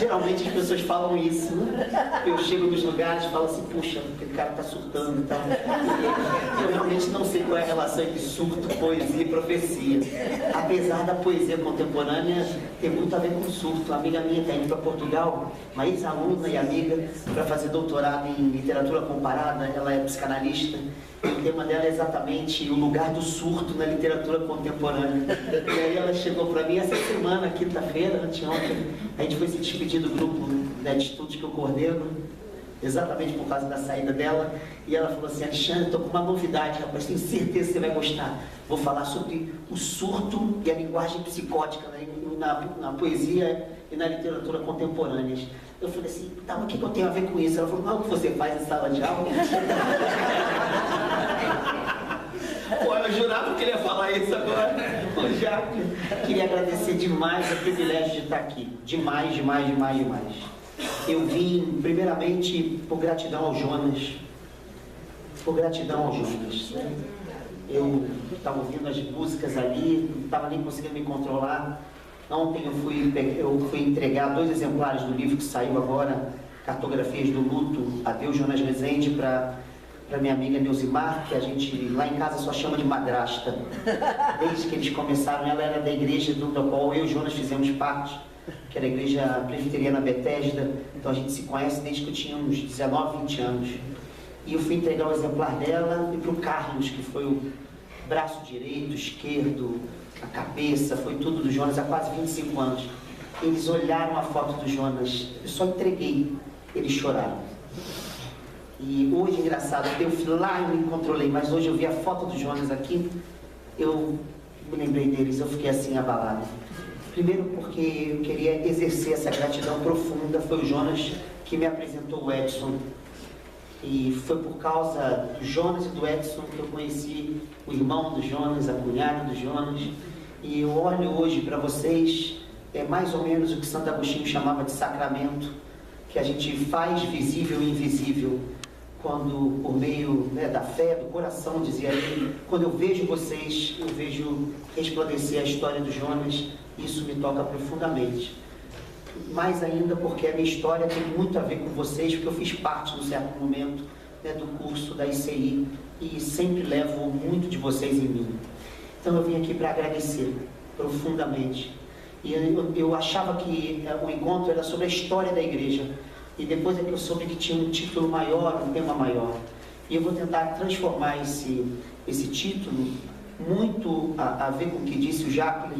Geralmente as pessoas falam isso, né? Eu chego nos lugares e falo assim, puxa, aquele cara tá surtando e tal. Eu realmente não sei qual é a relação entre surto, poesia e profecia. Apesar da poesia contemporânea ter muito a ver com surto. Uma amiga minha está indo para Portugal, uma ex-aluna e amiga, para fazer doutorado em literatura comparada. Ela é psicanalista. O tema dela é exatamente o lugar do surto na literatura contemporânea. E aí ela chegou para mim essa semana, quinta-feira, anteontem, a gente foi se despedir do grupo, né, de estudos que eu coordeno, exatamente por causa da saída dela, e ela falou assim, Alexandre, estou com uma novidade, rapaz, tenho certeza que você vai gostar. Vou falar sobre o surto e a linguagem psicótica, né, na poesia e na literatura contemporâneas. Eu falei assim, tá, mas o que eu tenho a ver com isso? Ela falou, não, o que você faz em sala de aula? Pô, eu jurava que ele ia falar isso agora. Pô, já queria agradecer demais o privilégio de estar aqui. Demais, demais, demais, demais. Eu vim, primeiramente, por gratidão ao Jonas. Por gratidão ao Jonas. Eu estava ouvindo as músicas ali, não estava nem conseguindo me controlar. Ontem eu fui entregar 2 exemplares do livro que saiu agora, Cartografias do Luto, Adeus Jonas Rezende, para minha amiga Neusimar, que a gente lá em casa só chama de madrasta. Desde que eles começaram, ela era da igreja da qual eu e o Jonas fizemos parte, que era a igreja presbiteriana Betesda. Então a gente se conhece desde que eu tinha uns 19, 20 anos. E eu fui entregar o exemplar dela e para o Carlos, que foi o braço direito, esquerdo, a cabeça, foi tudo do Jonas há quase 25 anos. Eles olharam a foto do Jonas, eu só entreguei, eles choraram. E hoje, engraçado, eu fui lá e me controlei, mas hoje eu vi a foto do Jonas aqui, eu me lembrei deles, eu fiquei assim abalado. Primeiro porque eu queria exercer essa gratidão profunda, foi o Jonas que me apresentou o Edson. E foi por causa do Jonas e do Edson que eu conheci o irmão do Jonas, a cunhada do Jonas. E eu olho hoje para vocês, é mais ou menos o que Santo Agostinho chamava de sacramento, que a gente faz visível e invisível, quando por meio, né, da fé, do coração, dizia ele, quando eu vejo vocês, eu vejo resplandecer a história do Jonas, isso me toca profundamente. Mais ainda porque a minha história tem muito a ver com vocês, porque eu fiz parte, num certo momento, né, do curso da ICI, e sempre levo muito de vocês em mim. Então eu vim aqui para agradecer profundamente. E eu achava que o encontro era sobre a história da igreja, e depois é que eu soube que tinha um título maior, um tema maior. E eu vou tentar transformar esse título, muito a ver com o que disse o Jacques,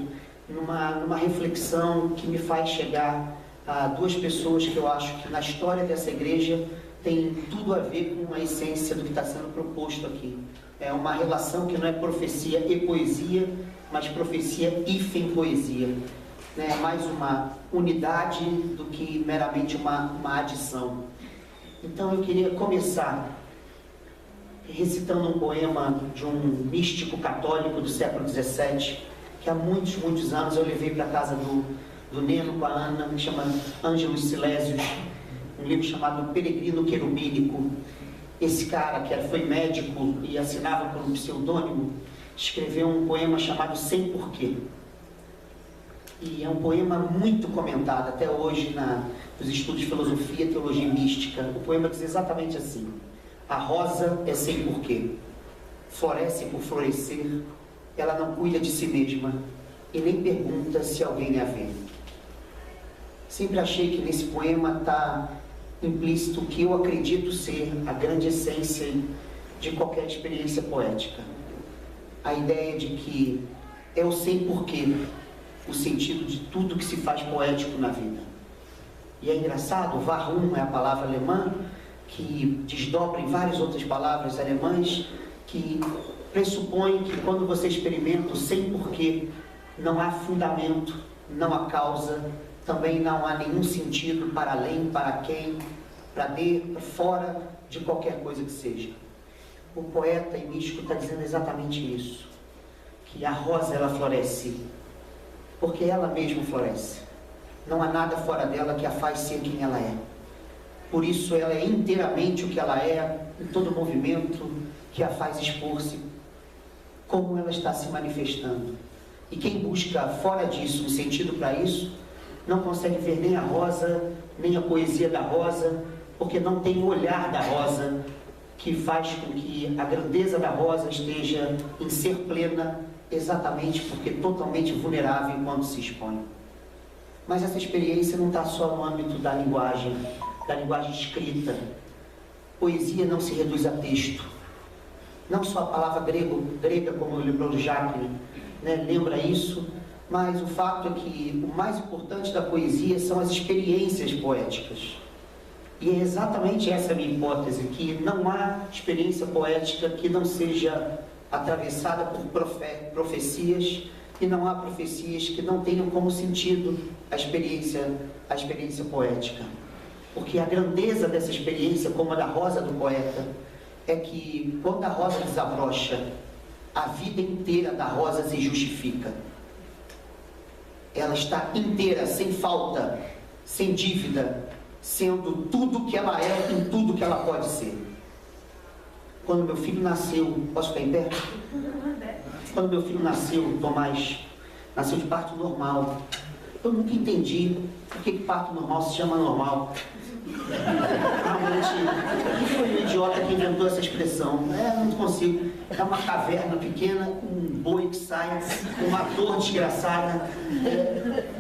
numa reflexão que me faz chegar a 2 pessoas que eu acho que na história dessa igreja tem tudo a ver com a essência do que está sendo proposto aqui. É uma relação que não é profecia e poesia, mas profecia e poesia. É mais uma unidade do que meramente uma adição. Então eu queria começar recitando um poema de um místico católico do século XVII, que há muitos, muitos anos eu levei para a casa do Neno com a Ana, que chama Ângelos Silésios, um livro chamado Peregrino Querubínico. Esse cara, que foi médico e assinava por um pseudônimo, escreveu um poema chamado Sem Porquê. E é um poema muito comentado até hoje nos estudos de filosofia, teologia e mística. O poema diz exatamente assim: a rosa é sem porquê, floresce por florescer, ela não cuida de si mesma e nem pergunta se alguém a vê. Sempre achei que nesse poema está implícito o que eu acredito ser a grande essência de qualquer experiência poética. A ideia de que é o sem porquê o sentido de tudo que se faz poético na vida. E é engraçado, Warum é a palavra alemã, que desdobra em várias outras palavras alemãs, que pressupõe que quando você experimenta o sem porquê, não há fundamento, não há causa, também não há nenhum sentido para além, para quem, para dentro, fora de qualquer coisa que seja. O poeta e místico está dizendo exatamente isso, que a rosa ela floresce porque ela mesma floresce. Não há nada fora dela que a faz ser quem ela é. Por isso ela é inteiramente o que ela é, em todo movimento que a faz expor-se, como ela está se manifestando. E quem busca fora disso um sentido para isso, não consegue ver nem a rosa, nem a poesia da rosa, porque não tem o olhar da rosa, que faz com que a grandeza da rosa esteja em ser plena, exatamente porque totalmente vulnerável quando se expõe. Mas essa experiência não está só no âmbito da linguagem escrita. Poesia não se reduz a texto. Não só a palavra grega, como lembrou Jacques, né, lembra isso, mas o fato é que o mais importante da poesia são as experiências poéticas. E é exatamente essa a minha hipótese, que não há experiência poética que não seja atravessada por profecias, e não há profecias que não tenham como sentido a experiência poética. Porque a grandeza dessa experiência, como a da rosa do poeta, é que quando a rosa desabrocha, a vida inteira da rosa se justifica. Ela está inteira, sem falta, sem dívida, sendo tudo que ela é em tudo que ela pode ser. Quando meu filho nasceu, posso ficar em pé? Quando meu filho nasceu, Tomás, nasceu de parto normal. Eu nunca entendi por que parto normal se chama normal. Realmente, quem foi o idiota que inventou essa expressão? Não consigo. É uma caverna pequena, um boi que sai, uma dor desgraçada.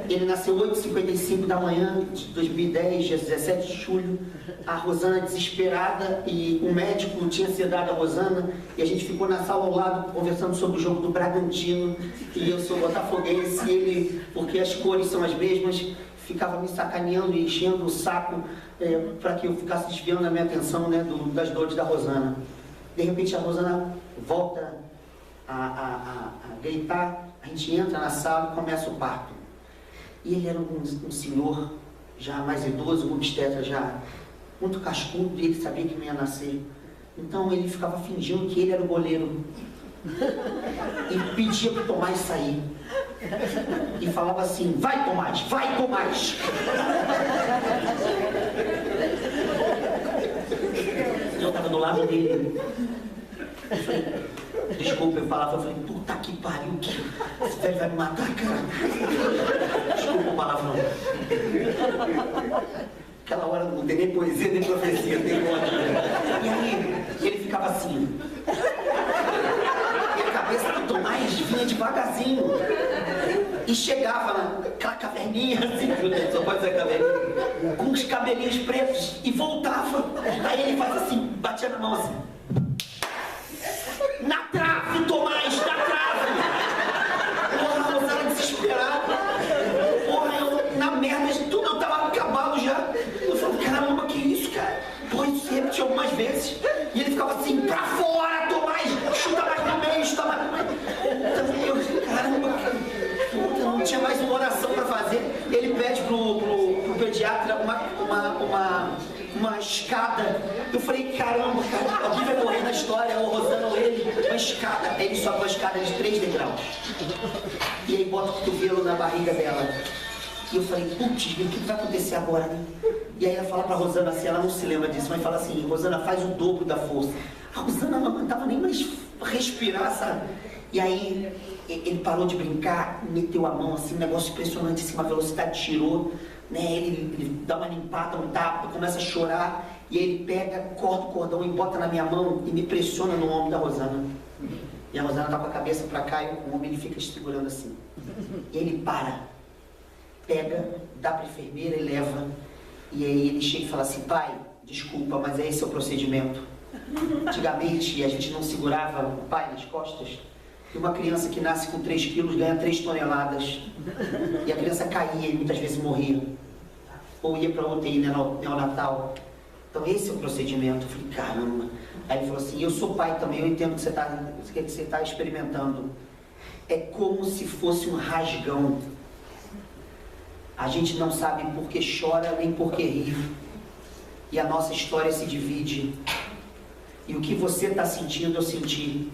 Ele nasceu 8h55 da manhã de 2010, dia 17 de julho. A Rosana desesperada, e o médico tinha sedado a Rosana, e a gente ficou na sala ao lado conversando sobre o jogo do Bragantino, e eu sou botafoguense, e ele, porque as cores são as mesmas, ficava me sacaneando e enchendo o saco para que eu ficasse desviando a minha atenção, né, das dores da Rosana. De repente a Rosana volta a gritar, a gente entra na sala e começa o parto. E ele era um senhor já mais idoso, um obstetra já muito cascudo, e ele sabia que não ia nascer. Então ele ficava fingindo que ele era o goleiro e pedia para o Tomás sair. E falava assim: vai Tomás, vai Tomás. Eu estava do lado dele. Eu falei, desculpa, eu falei, puta que pariu, esse velho vai me matar, cara. Desculpa o palavrão. Aquela hora não tem nem poesia, nem profecia, tem outra. E aí, ele ficava assim. E a cabeça do Tomás vinha devagarzinho. E chegava naquela caverninha, assim, só pode ser caverninha, com os cabelinhos pretos, e voltava. Aí ele faz assim, batia na mão assim. Na trave, Tomás, na trave! Porra, a Rosana desesperada. Porra, eu na merda de tudo, eu tava acabado já. Eu falei, caramba, que isso, cara? Porra, isso se repetiu algumas vezes. E ele ficava assim, pra fora, Tomás! Chuta mais no meio, chuta mais no meio. Então, eu, caramba, puta, não tinha mais uma oração pra fazer. Ele pede pro pediatra uma escada. Eu falei, caramba, cara, alguém vai morrer na história, ou Rosana ou ele. Uma escada. Aí ele sobe uma escada de 3 degraus. E aí bota o cotovelo na barriga dela. E eu falei, putz, o que vai acontecer agora, né? E aí ela fala pra Rosana assim, ela não se lembra disso, mas fala assim, Rosana, faz o dobro da força. A Rosana não aguentava nem mais respirar, sabe? E aí ele parou de brincar, meteu a mão assim, um negócio impressionante, assim, uma velocidade tirou, né? Ele dá uma limpada, um tapa, começa a chorar, e aí ele pega, corta o cordão e bota na minha mão e me pressiona no ombro da Rosana. E a Rosana tá com a cabeça pra cá e o ombro ele fica segurando assim. E ele para, pega, dá pra enfermeira e leva. E aí ele chega e fala assim, pai, desculpa, mas esse é o procedimento. Antigamente a gente não segurava o pai nas costas. E uma criança que nasce com 3 quilos ganha 3 toneladas. E a criança caía e muitas vezes morria. Ou ia para UTI neonatal. Então esse é o procedimento. Eu falei, caramba. Aí ele falou assim, eu sou pai também, eu entendo que você está experimentando. É como se fosse um rasgão. A gente não sabe por que chora nem por que ri. E a nossa história se divide. E o que você está sentindo, eu senti.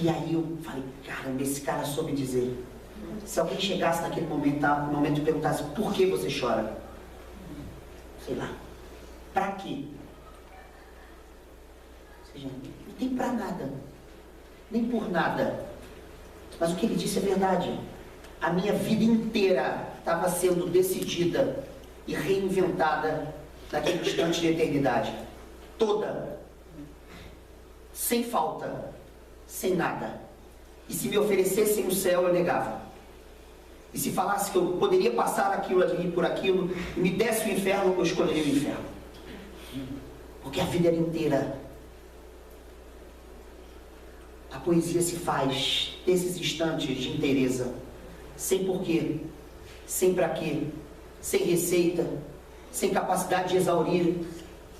E aí eu falei, caramba, esse cara soube dizer. Se alguém chegasse naquele momento e perguntasse, por que você chora? Sei lá. Pra quê? Ou seja, não tem pra nada. Nem por nada. Mas o que ele disse é verdade. A minha vida inteira estava sendo decidida e reinventada naquele instante de eternidade. Toda. Sem falta. Sem nada. E se me oferecessem o céu, eu negava. E se falasse que eu poderia passar aquilo ali por aquilo, e me desse o inferno, eu escolheria o inferno. Porque a vida era inteira. A poesia se faz desses instantes de inteireza. Sem porquê, sem pra quê, sem receita, sem capacidade de exaurir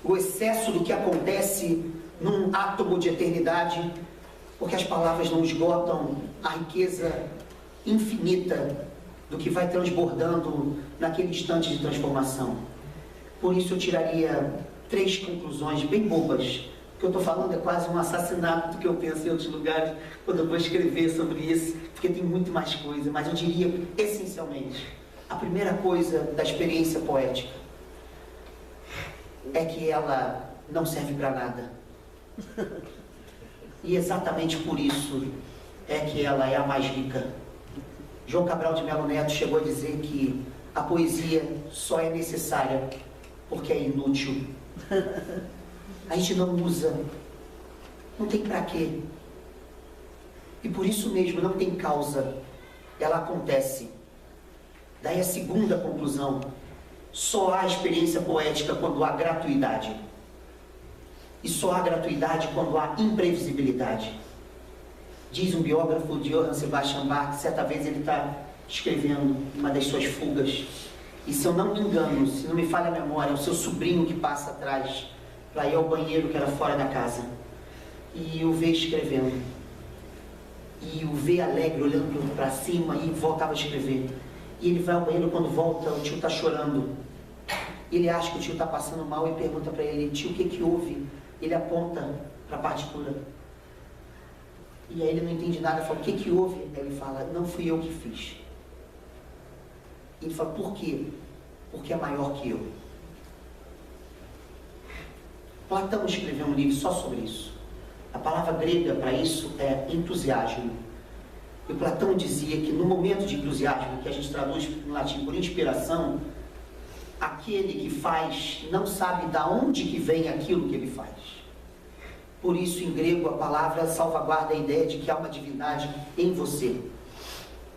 o excesso do que acontece num átomo de eternidade, porque as palavras não esgotam a riqueza infinita do que vai transbordando naquele instante de transformação. Por isso eu tiraria 3 conclusões bem bobas. O que eu estou falando é quase um assassinato do que eu penso em outros lugares, quando eu vou escrever sobre isso, porque tem muito mais coisa, mas eu diria, essencialmente, a primeira coisa da experiência poética é que ela não serve para nada. E exatamente por isso é que ela é a mais rica. João Cabral de Melo Neto chegou a dizer que a poesia só é necessária porque é inútil. A gente não usa, não tem para quê. E por isso mesmo não tem causa, ela acontece. Daí a segunda conclusão: só há experiência poética quando há gratuidade. E só há gratuidade quando há imprevisibilidade. Diz um biógrafo de Johann Sebastian Bach, que certa vez ele está escrevendo uma das suas fugas, e se eu não me engano, se não me falha a memória, é o seu sobrinho que passa atrás para ir ao banheiro que era fora da casa, e o vê escrevendo, e o vê alegre olhando para cima, e voltava a escrever. E ele vai ao banheiro, quando volta o tio está chorando, ele acha que o tio está passando mal e pergunta para ele: tio, o que que houve? Ele aponta para a partitura, e aí ele não entende nada, fala: o que que houve? Aí ele fala: não fui eu que fiz. E ele fala: por quê? Porque é maior que eu. Platão escreveu um livro só sobre isso. A palavra grega para isso é entusiasmo. E Platão dizia que no momento de entusiasmo, que a gente traduz no latim por inspiração, aquele que faz não sabe de onde que vem aquilo que ele faz. Por isso, em grego, a palavra salvaguarda a ideia de que há uma divindade em você,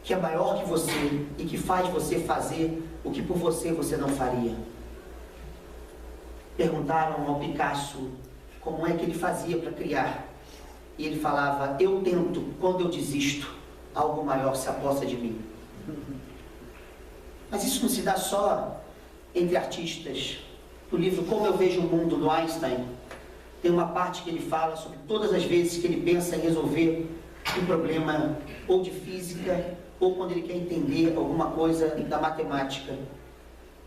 que é maior que você e que faz você fazer o que por você não faria. Perguntaram ao Picasso como é que ele fazia para criar. E ele falava: eu tento, quando eu desisto, algo maior se aposta de mim. Mas isso não se dá só entre artistas. No livro Como Eu Vejo o Mundo, do Einstein, tem uma parte que ele fala sobre todas as vezes que ele pensa em resolver um problema ou de física, ou quando ele quer entender alguma coisa da matemática.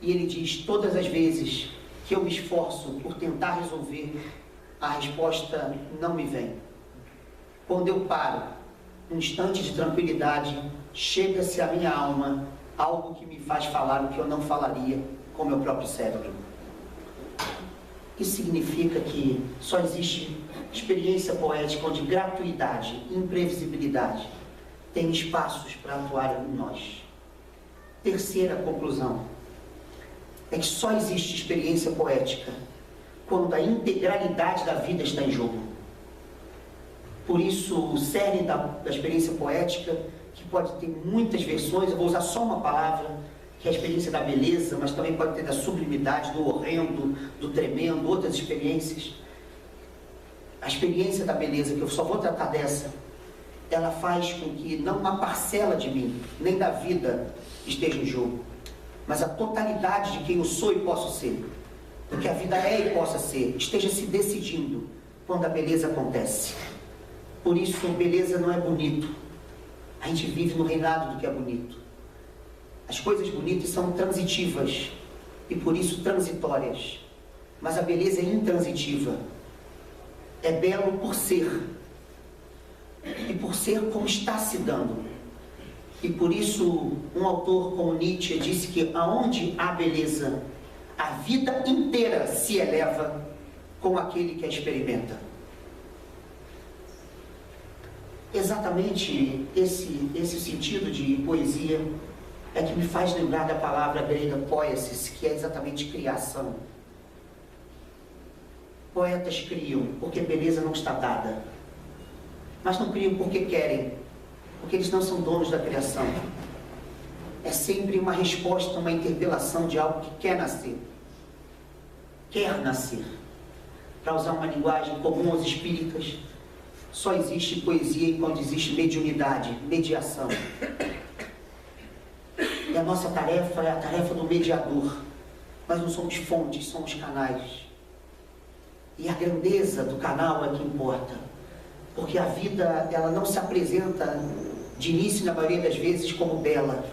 E ele diz: todas as vezes que eu me esforço por tentar resolver, a resposta não me vem. Quando eu paro, num instante de tranquilidade, chega-se à minha alma algo que me faz falar o que eu não falaria com o meu próprio cérebro. Isso significa que só existe experiência poética onde gratuidade e imprevisibilidade têm espaços para atuar em nós. Terceira conclusão é que só existe experiência poética quando a integralidade da vida está em jogo. Por isso, o cerne da experiência poética, que pode ter muitas versões, eu vou usar só uma palavra, que é a experiência da beleza, mas também pode ter da sublimidade, do horrendo, do tremendo, outras experiências. A experiência da beleza, que eu só vou tratar dessa, ela faz com que não uma parcela de mim, nem da vida, esteja em jogo, mas a totalidade de quem eu sou e posso ser, do que a vida é e possa ser, esteja se decidindo quando a beleza acontece. Por isso, beleza não é bonito. A gente vive no reinado do que é bonito. As coisas bonitas são transitivas e por isso transitórias. Mas a beleza é intransitiva. É belo por ser. E por ser como está se dando. E por isso um autor como Nietzsche disse que aonde há beleza, a vida inteira se eleva com aquele que a experimenta. exatamente esse sentido de poesia é que me faz lembrar da palavra grega poiesis, que é exatamente criação. Poetas criam porque a beleza não está dada, mas não criam porque querem, porque eles não são donos da criação. É sempre uma resposta, uma interpelação de algo que quer nascer. Quer nascer. Para usar uma linguagem comum aos espíritas, só existe poesia enquanto existe mediunidade, mediação. E a nossa tarefa é a tarefa do mediador. Nós não somos fontes, somos canais. E a grandeza do canal é que importa. Porque a vida, ela não se apresenta de início, na maioria das vezes, como bela.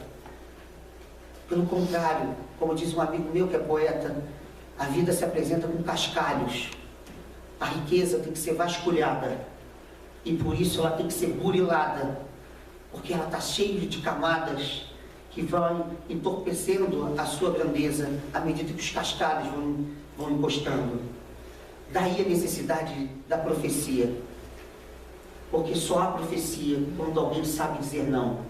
Pelo contrário, como diz um amigo meu que é poeta, a vida se apresenta com cascalhos. A riqueza tem que ser vasculhada. E por isso ela tem que ser burilada. Porque ela está cheia de camadas que vão entorpecendo a sua grandeza à medida que os cascalhos vão encostando. Daí a necessidade da profecia. Porque só há profecia quando alguém sabe dizer não.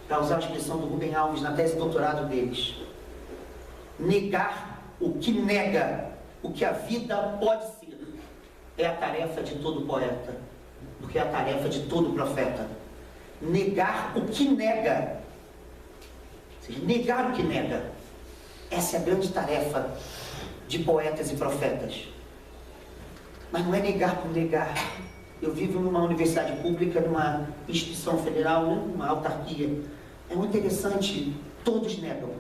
Para usar a expressão do Rubem Alves na tese de doutorado deles. Negar o que nega o que a vida pode ser é a tarefa de todo poeta. Porque é a tarefa de todo profeta. Negar o que nega. Ou seja, negar o que nega. Essa é a grande tarefa de poetas e profetas. Mas não é negar por negar. Eu vivo numa universidade pública, numa instituição federal, numa autarquia. É muito interessante, todos negam.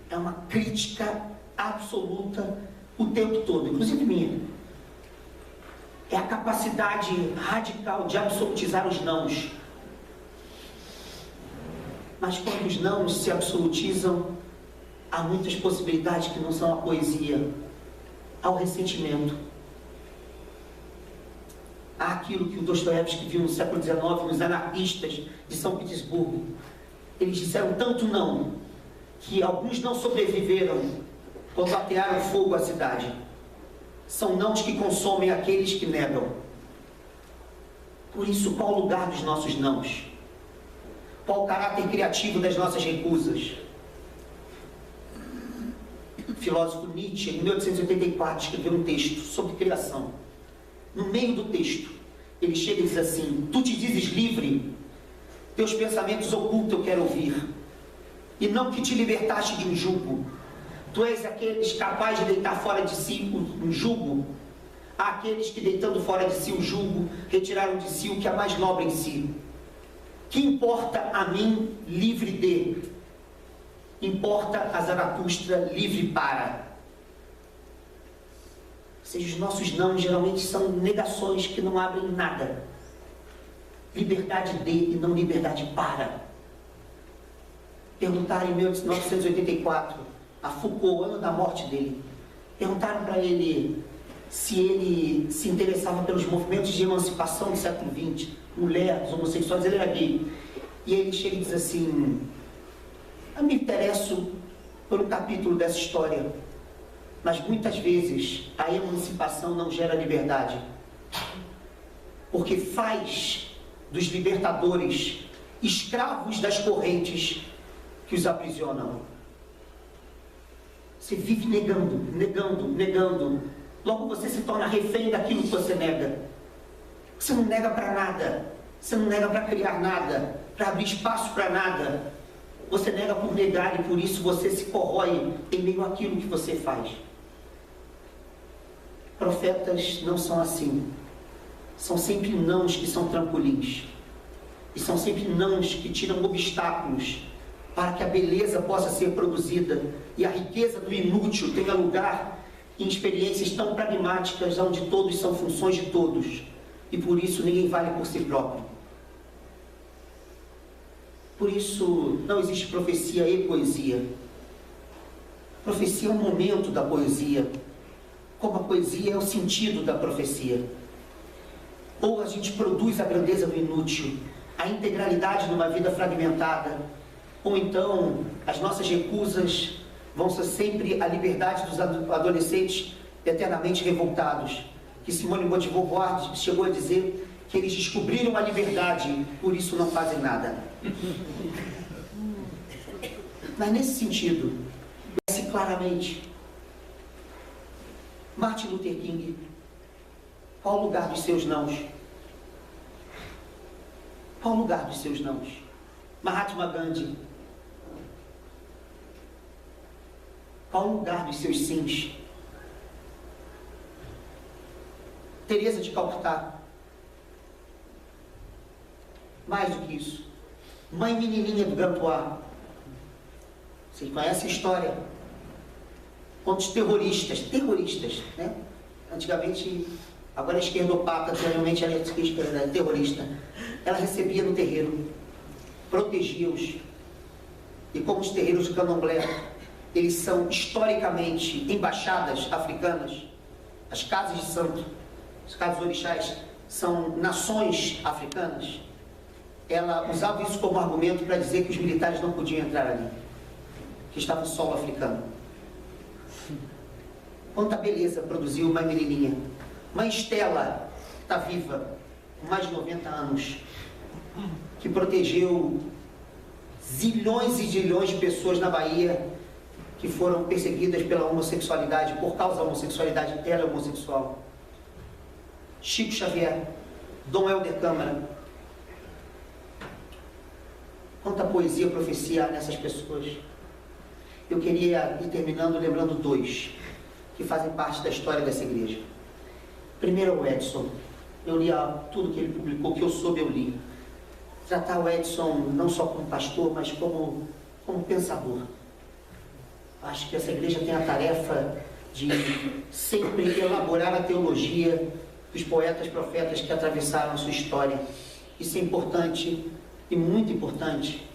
É uma crítica absoluta o tempo todo, inclusive minha. É a capacidade radical de absolutizar os nãos. Mas quando os nãos se absolutizam, há muitas possibilidades que não são a poesia. Há o ressentimento. Há aquilo que o Dostoiévski viu no século XIX, nos anarquistas de São Petersburgo. Eles disseram tanto não, que alguns não sobreviveram quando atearam fogo à cidade. São nãos que consomem aqueles que negam. Por isso, qual o lugar dos nossos nãos? Qual o caráter criativo das nossas recusas? O filósofo Nietzsche, em 1884, escreveu um texto sobre criação. No meio do texto, ele chega e diz assim: tu te dizes livre, teus pensamentos ocultos eu quero ouvir, e não que te libertaste de um jugo. Tu és aqueles capazes de deitar fora de si um jugo. Há aqueles que, deitando fora de si o jugo, retiraram de si o que é mais nobre em si. Que importa a mim livre de? Importa a Zaratustra livre para. Ou seja, os nossos não geralmente são negações que não abrem nada. Liberdade de e não liberdade para. Perguntaram em 1984 a Foucault, ano da morte dele, perguntaram para ele se interessava pelos movimentos de emancipação do século XX, mulheres, homossexuais, ele era gay. E ele chega e diz assim: eu me interesso por um capítulo dessa história, mas muitas vezes a emancipação não gera liberdade, porque faz dos libertadores escravos das correntes que os aprisionam. Você vive negando, negando, negando. Logo você se torna refém daquilo que você nega. Você não nega para nada. Você não nega para criar nada, para abrir espaço para nada. Você nega por negar e por isso você se corrói em meio àquilo que você faz. Profetas não são assim. São sempre nãos que são trampolins. E são sempre nãos que tiram obstáculos para que a beleza possa ser produzida e a riqueza do inútil tenha lugar em experiências tão pragmáticas, onde todos são funções de todos, e por isso ninguém vale por si próprio. Por isso não existe profecia e poesia. Profecia é um momento da poesia, como a poesia é o sentido da profecia. Ou a gente produz a grandeza do inútil, a integralidade numa vida fragmentada, ou então as nossas recusas vão ser sempre a liberdade dos adolescentes eternamente revoltados, que Simone de Beauvoir chegou a dizer que eles descobriram a liberdade, por isso não fazem nada. Mas nesse sentido, conhece claramente Martin Luther King, qual o lugar dos seus nãos? Qual o lugar dos seus nãos? Mahatma Gandhi, qual o lugar dos seus sims? Teresa de Calcutá, mais do que isso, Mãe Menininha do Gantuá. Vocês conhecem a história? Quantos terroristas, né? Antigamente, agora é esquerdopata, anteriormente ela era terrorista. Ela recebia no terreiro, protegia-os. E como os terreiros do Candomblé, eles são historicamente embaixadas africanas, as casas de santo, as casas orixás, são nações africanas. Ela usava isso como argumento para dizer que os militares não podiam entrar ali, que estava no solo africano. Quanta beleza produziu Mãe Menininha. Mãe Estela está viva, com mais de 90 anos, que protegeu zilhões e zilhões de pessoas na Bahia que foram perseguidas pela homossexualidade, por causa da homossexualidade. Ela é homossexual. Chico Xavier, Dom Helder Câmara. Quanta poesia e profecia há nessas pessoas. Eu queria ir terminando lembrando dois que fazem parte da história dessa igreja. Primeiro é o Edson. Eu li tudo que ele publicou, que eu soube, eu li. Tratar o Edson não só como pastor, mas como pensador. Acho que essa igreja tem a tarefa de sempre elaborar a teologia dos poetas, profetas que atravessaram a sua história. Isso é importante e muito importante,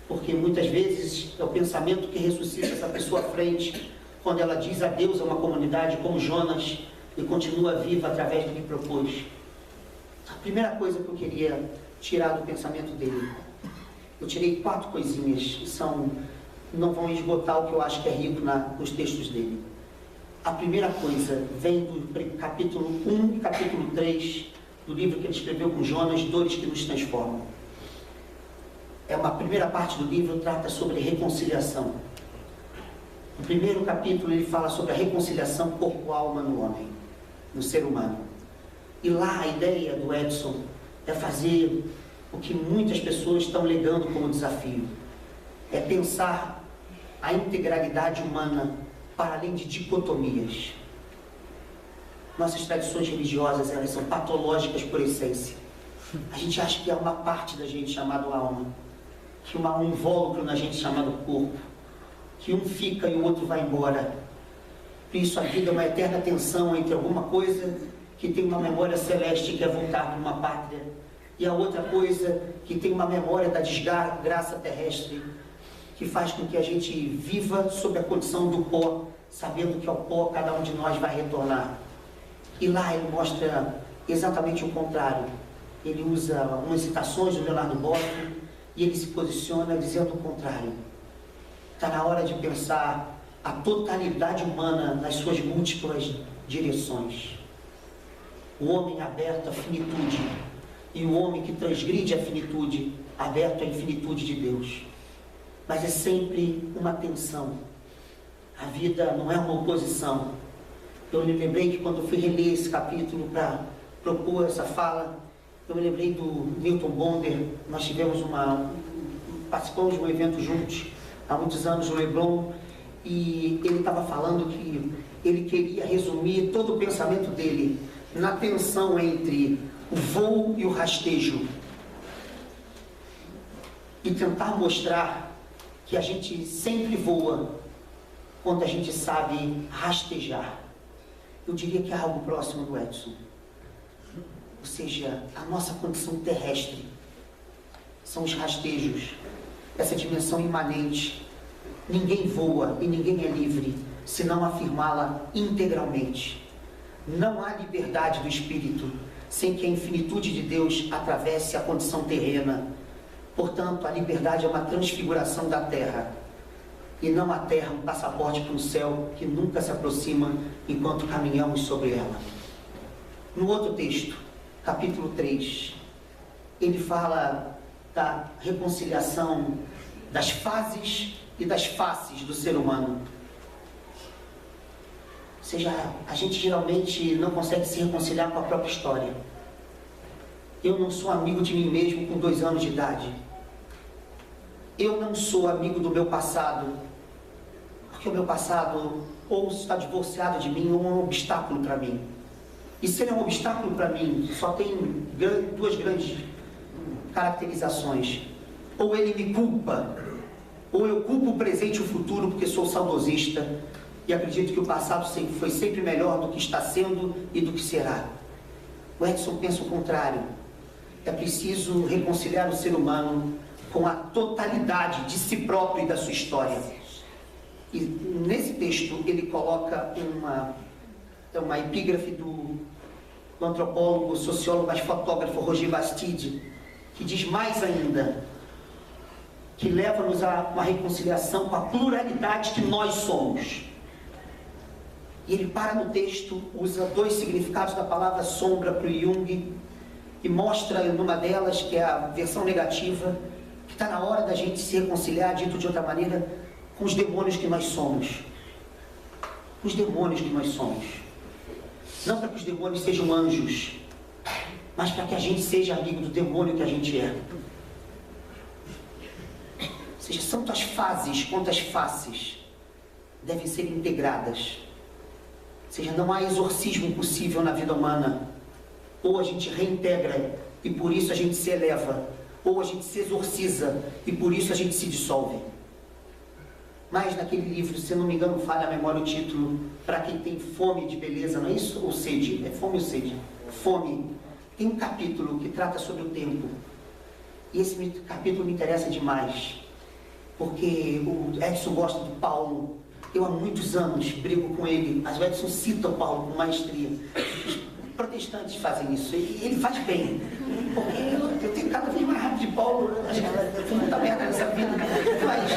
porque muitas vezes é o pensamento que ressuscita essa pessoa à frente, quando ela diz adeus a uma comunidade como Jonas e continua viva através do que propôs. A primeira coisa que eu queria tirar do pensamento dele, eu tirei 4 coisinhas que não vão esgotar o que eu acho que é rico nos textos dele. A primeira coisa vem do capítulo 1 e capítulo 3 do livro que ele escreveu com Jonas, Dores que nos transformam. A primeira parte do livro trata sobre reconciliação. No primeiro capítulo ele fala sobre a reconciliação corpo-alma no homem, no ser humano. E lá a ideia do Edson é fazer o que muitas pessoas estão legando como desafio. É pensar a integralidade humana para além de dicotomias. Nossas tradições religiosas, elas são patológicas por essência. A gente acha que há uma parte da gente chamada alma, que há um invólucro na gente chamado corpo, que um fica e o outro vai embora. Por isso a vida é uma eterna tensão entre alguma coisa que tem uma memória celeste que é voltar para uma pátria, e a outra coisa que tem uma memória da desgraça terrestre, que faz com que a gente viva sob a condição do pó, sabendo que ao pó cada um de nós vai retornar. E lá ele mostra exatamente o contrário. Ele usa umas citações do Leonardo Boff e ele se posiciona dizendo o contrário. Está na hora de pensar a totalidade humana nas suas múltiplas direções. O homem aberto à finitude e o homem que transgride a finitude, aberto à infinitude de Deus. Mas é sempre uma tensão. A vida não é uma oposição. Eu me lembrei que quando eu fui reler esse capítulo para propor essa fala, eu me lembrei do Milton Bonder. Nós participamos de um evento juntos há muitos anos no Leblon, e ele estava falando que ele queria resumir todo o pensamento dele na tensão entre o voo e o rastejo, e tentar mostrar que a gente sempre voa quando a gente sabe rastejar. Eu diria que é algo próximo do Edson. Ou seja, a nossa condição terrestre são os rastejos, essa dimensão imanente. Ninguém voa e ninguém é livre se não afirmá-la integralmente. Não há liberdade do espírito sem que a infinitude de Deus atravesse a condição terrena. Portanto, a liberdade é uma transfiguração da terra, e não a terra um passaporte para um céu que nunca se aproxima enquanto caminhamos sobre ela. No outro texto, capítulo 3, ele fala da reconciliação das fases e das faces do ser humano. Ou seja, a gente geralmente não consegue se reconciliar com a própria história. Eu não sou amigo de mim mesmo com 2 anos de idade. Eu não sou amigo do meu passado, porque o meu passado ou está divorciado de mim ou é um obstáculo para mim. E se ele é um obstáculo para mim, só tem 2 grandes caracterizações. Ou ele me culpa, ou eu culpo o presente e o futuro porque sou saudosista e acredito que o passado foi sempre melhor do que está sendo e do que será. O Edson pensa o contrário. É preciso reconciliar o ser humano com a totalidade de si próprio e da sua história. E nesse texto ele coloca uma epígrafe do antropólogo, sociólogo, mas fotógrafo Roger Bastide, que diz mais ainda, que leva-nos a uma reconciliação com a pluralidade que nós somos. E ele para no texto, usa 2 significados da palavra sombra para o Jung, e mostra numa delas, que é a versão negativa, que está na hora da gente se reconciliar, dito de outra maneira, com os demônios que nós somos. Os demônios que nós somos. Não para que os demônios sejam anjos, mas para que a gente seja amigo do demônio que a gente é. Ou seja, tanto as fases quanto as faces devem ser integradas. Ou seja, não há exorcismo possível na vida humana. Ou a gente reintegra e por isso a gente se eleva, ou a gente se exorciza e por isso a gente se dissolve. Mas naquele livro, se eu não me engano, falha a memória o título, para quem tem fome de beleza, não é isso? Ou sede? É fome ou sede? Fome. Tem um capítulo que trata sobre o tempo. E esse capítulo me interessa demais, porque o Edson gosta do Paulo. Eu há muitos anos brigo com ele, mas o Edson cita o Paulo com maestria. Os protestantes fazem isso, e ele faz bem, porque eu tenho cada vez mais rápido de Paulo, acho que eu fui muita merda nessa vida, mas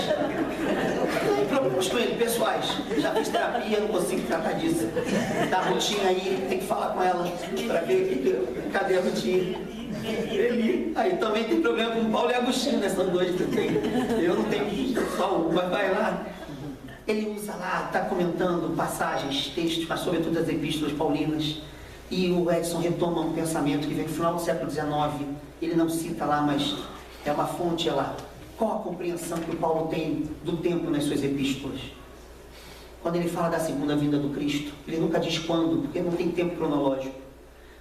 tem problemas com ele, pessoais, já fiz terapia, não consigo tratar disso, tá a rotina aí, tem que falar com ela, para ver cadê a rotina. Ele, aí também tem problema com Paulo e Agostinho, né? São 2 que eu tenho, eu não tenho só um, mas vai lá. Ele usa lá, está comentando passagens, textos, mas sobretudo as epístolas paulinas. E o Edson retoma um pensamento que vem do final do século XIX, ele não cita lá, mas é uma fonte lá. Qual a compreensão que o Paulo tem do tempo nas suas epístolas? Quando ele fala da segunda vinda do Cristo, ele nunca diz quando, porque não tem tempo cronológico.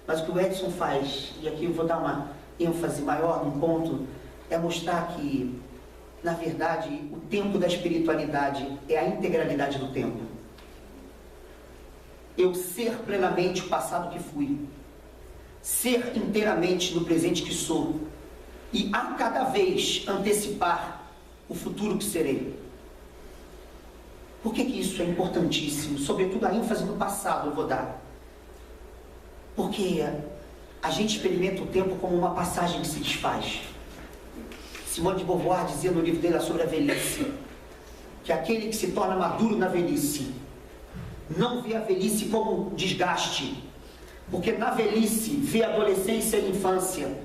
Mas o que o Edson faz, e aqui eu vou dar uma ênfase maior num ponto, é mostrar que, na verdade, o tempo da espiritualidade é a integralidade do tempo. Eu ser plenamente o passado que fui, ser inteiramente no presente que sou, e a cada vez antecipar o futuro que serei. Por que isso é importantíssimo? Sobretudo a ênfase no passado eu vou dar. Porque a gente experimenta o tempo como uma passagem que se desfaz. Simone de Beauvoir dizia no livro dela sobre a velhice, que aquele que se torna maduro na velhice não vê a velhice como desgaste, porque na velhice vê a adolescência e a infância.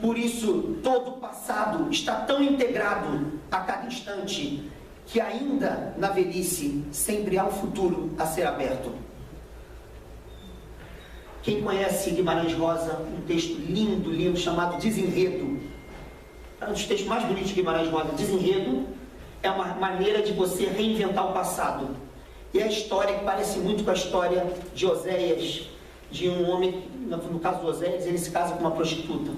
Por isso, todo o passado está tão integrado a cada instante, que ainda na velhice sempre há um futuro a ser aberto. Quem conhece Guimarães Rosa, um texto lindo, lindo, chamado Desenredo, é um dos textos mais bonitos de Guimarães Rosa. Desenredo é uma maneira de você reinventar o passado. E é a história que parece muito com a história de Oséias, de um homem, no caso de Oséias, ele se casa com uma prostituta.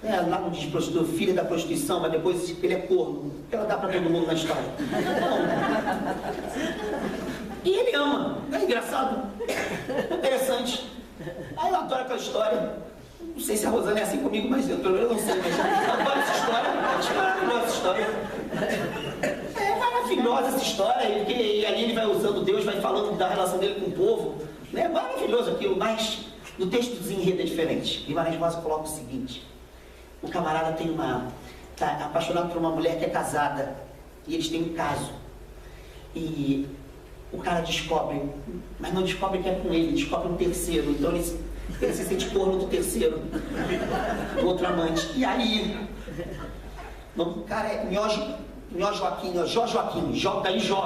Lá não diz prostituta, filha da prostituição, mas depois ele é corno, porque ela dá para todo mundo na história. E ele ama, é engraçado, interessante. Aí eu adoro aquela história. Não sei se a Rosana é assim comigo, mas eu pelo menos não sei, mas eu adoro essa história, acho maravilhosa essa história. É maravilhosa essa história, porque e ali ele vai usando Deus, vai falando da relação dele com o povo. É maravilhoso aquilo, mas no texto do Desenredo é diferente. Guimarães Rosa coloca o seguinte: o camarada está apaixonado por uma mulher que é casada, e eles têm um caso. E o cara descobre, mas não descobre que é com ele, descobre um terceiro. Então Ele se sente corno do terceiro, do outro amante. E aí, o cara é daí Jó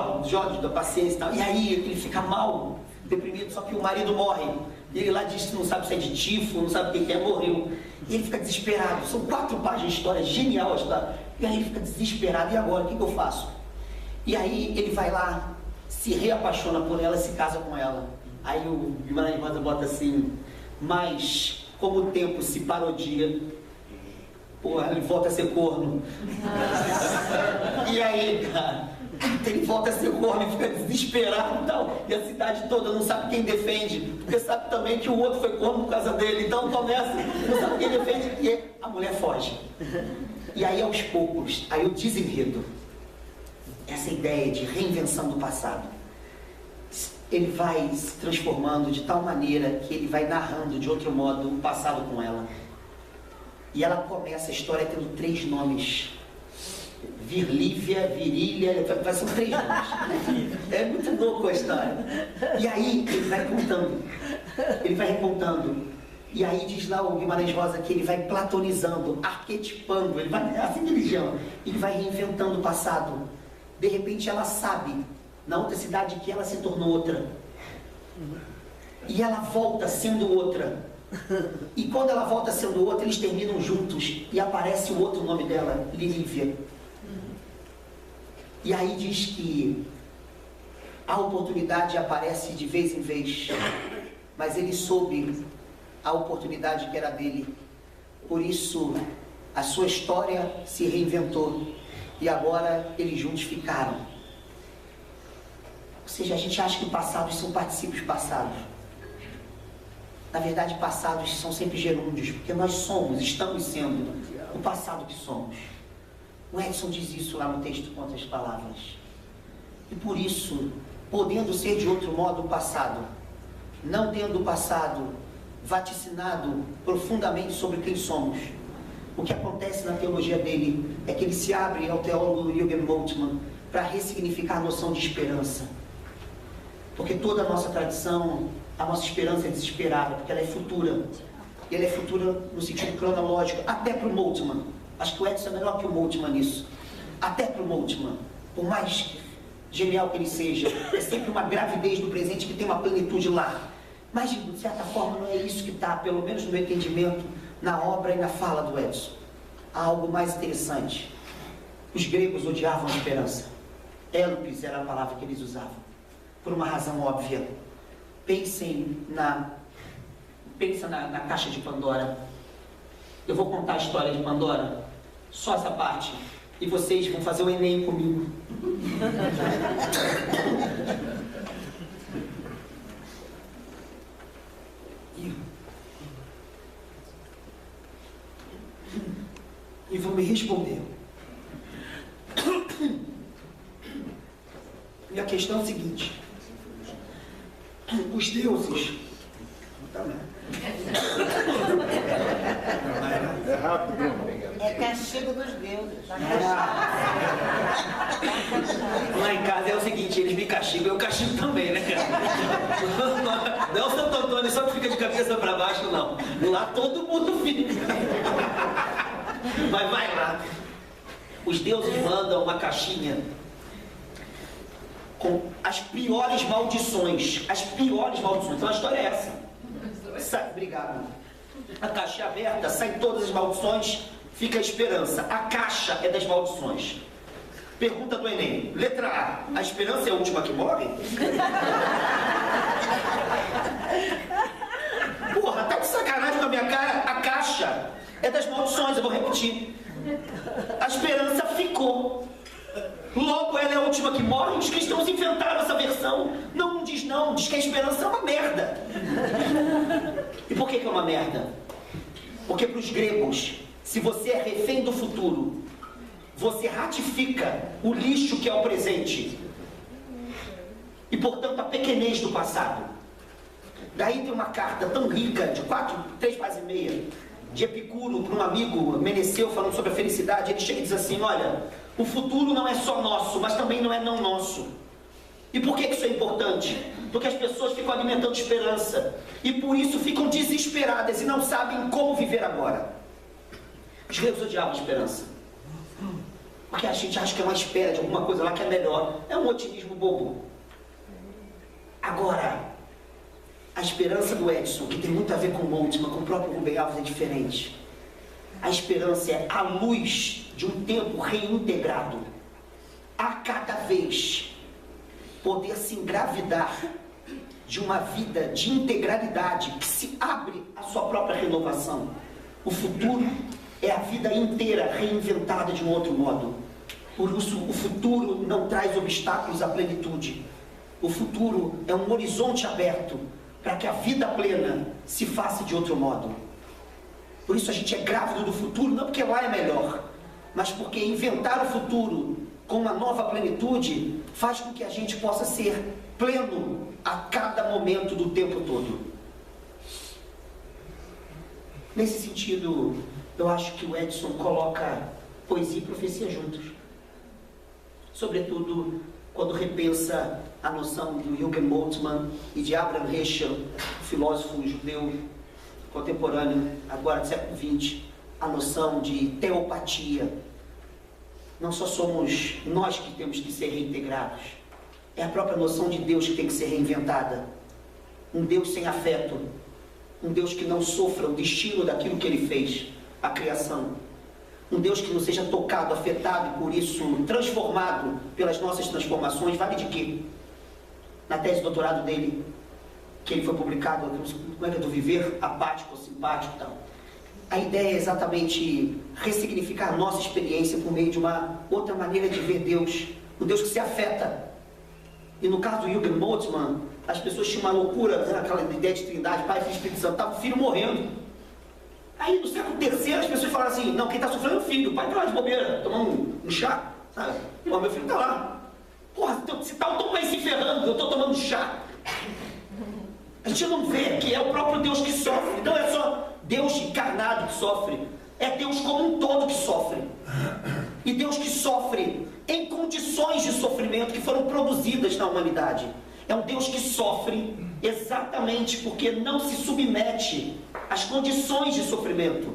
da paciência e tal. E aí ele fica mal, deprimido, só que o marido morre. E ele lá diz que não sabe se é de tifo, não sabe o que é, morreu. E ele fica desesperado. São 4 páginas de história, genial a história. E aí ele fica desesperado. E agora, o que eu faço? E aí ele vai lá, se reapaixona por ela, se casa com ela. Aí o Guimarães Rosa bota assim, mas como o tempo se parodia, porra, ele volta a ser corno. E aí, cara, ele volta a ser corno e fica desesperado e tal. E a cidade toda não sabe quem defende, porque sabe também que o outro foi corno por causa dele. Então começa, não sabe quem defende, e a mulher foge. E aí aos poucos, aí o desenredo, essa ideia de reinvenção do passado, ele vai se transformando de tal maneira que ele vai narrando de outro modo o passado com ela. E ela começa a história tendo 3 nomes. Virlívia, Virília, são 3 nomes. É muito louco a história. E aí ele vai contando, ele vai recontando. E aí diz lá o Guimarães Rosa que ele vai platonizando, arquetipando, ele vai, assim que ele chama, ele vai reinventando o passado. De repente ela sabe, na outra cidade, que ela se tornou outra. E ela volta sendo outra. E quando ela volta sendo outra, eles terminam juntos. E aparece o outro nome dela, Lilívia. E aí diz que a oportunidade aparece de vez em vez. Mas ele soube a oportunidade que era dele. Por isso, a sua história se reinventou. E agora eles juntos ficaram. Ou seja, a gente acha que passados são particípios passados. Na verdade, passados são sempre gerúndios, porque nós somos, estamos sendo o passado que somos. O Edson diz isso lá no texto com outras palavras. E por isso, podendo ser de outro modo o passado, não tendo o passado vaticinado profundamente sobre quem somos, o que acontece na teologia dele é que ele se abre ao teólogo Jürgen Moltmann para ressignificar a noção de esperança. Porque toda a nossa tradição, a nossa esperança é desesperada, porque ela é futura. E ela é futura no sentido cronológico, até para o Moltmann. Acho que o Edson é melhor que o Moltmann nisso. Até para o Moltmann, por mais genial que ele seja, é sempre uma gravidez do presente que tem uma plenitude lá. Mas, de certa forma, não é isso que está, pelo menos no meu entendimento, na obra e na fala do Edson. Há algo mais interessante. Os gregos odiavam a esperança. Elpis era a palavra que eles usavam. Por uma razão óbvia. Pensa na caixa de Pandora. Eu vou contar a história de Pandora, só essa parte, e vocês vão fazer o Enem comigo. E vão me responder. E a questão é a seguinte: os deuses. É rápido, Bruno. É castigo dos deuses. Lá em casa é o seguinte, eles me castigam, eu castigo também, né, cara? Não é o Santo Antônio só que fica de cabeça para baixo, não. Lá todo mundo fica. Mas vai lá. Os deuses mandam uma caixinha com as piores maldições. As piores maldições. Então a história é essa. Obrigado. A caixa é aberta, saem todas as maldições, fica a esperança. A caixa é das maldições. Pergunta do Enem. Letra A esperança é a última que morre? Porra, tá de sacanagem com a minha cara? A caixa é das maldições, eu vou repetir. A esperança ficou. Logo ela é a última que morre. Os cristãos inventaram essa versão. Não diz não, diz que a esperança é uma merda. E por que é uma merda? Porque para os gregos, se você é refém do futuro, você ratifica o lixo que é o presente. E portanto a pequenez do passado. Daí tem uma carta tão rica, de 3 páginas e meia, de Epicuro para um amigo, Meneceu, falando sobre a felicidade. Ele chega e diz assim: olha, o futuro não é só nosso, mas também não é não nosso. E por que isso é importante? Porque as pessoas ficam alimentando esperança e por isso ficam desesperadas e não sabem como viver agora. Os gregos odiavam a esperança, porque a gente acha que é uma espera de alguma coisa lá que é melhor. É um otimismo bobo. Agora, a esperança do Edson, que tem muito a ver com o Moltmann, com o próprio Rubem Alves, é diferente. A esperança é a luz de um tempo reintegrado. A cada vez poder se engravidar de uma vida de integralidade que se abre à sua própria renovação. O futuro é a vida inteira reinventada de um outro modo. Por isso, o futuro não traz obstáculos à plenitude. O futuro é um horizonte aberto para que a vida plena se faça de outro modo. Por isso a gente é grávido do futuro, não porque lá é melhor, mas porque inventar o futuro com uma nova plenitude faz com que a gente possa ser pleno a cada momento do tempo todo. Nesse sentido, eu acho que o Edson coloca poesia e profecia juntos. Sobretudo quando repensa a noção do Jürgen Moltmann e de Abraham Heschel, filósofo judeu contemporâneo, agora do século XX, a noção de teopatia. Não só somos nós que temos que ser reintegrados, é a própria noção de Deus que tem que ser reinventada. Um Deus sem afeto, um Deus que não sofra o destino daquilo que Ele fez, a criação. Um Deus que não seja tocado, afetado e por isso transformado pelas nossas transformações. Vale de quê? Na tese de doutorado dele, que ele foi publicado, como é que é, do viver apático ou simpático e tal. A ideia é exatamente ressignificar a nossa experiência por meio de uma outra maneira de ver Deus, um Deus que se afeta. E no caso do Jürgen Moltmann, as pessoas tinham uma loucura, né, aquela ideia de trindade, Pai, Filho e Espírito Santo, estava o filho morrendo. Aí no século III as pessoas falaram assim, não, quem está sofrendo é o filho, o pai está lá de bobeira, tomando um chá, sabe? Pô, meu filho está lá. Porra, se está o Tom aí se ferrando, eu estou tomando chá. A gente não vê que é o próprio Deus que sofre, não é só Deus encarnado que sofre, é Deus como um todo que sofre. E Deus que sofre em condições de sofrimento que foram produzidas na humanidade. É um Deus que sofre exatamente porque não se submete às condições de sofrimento.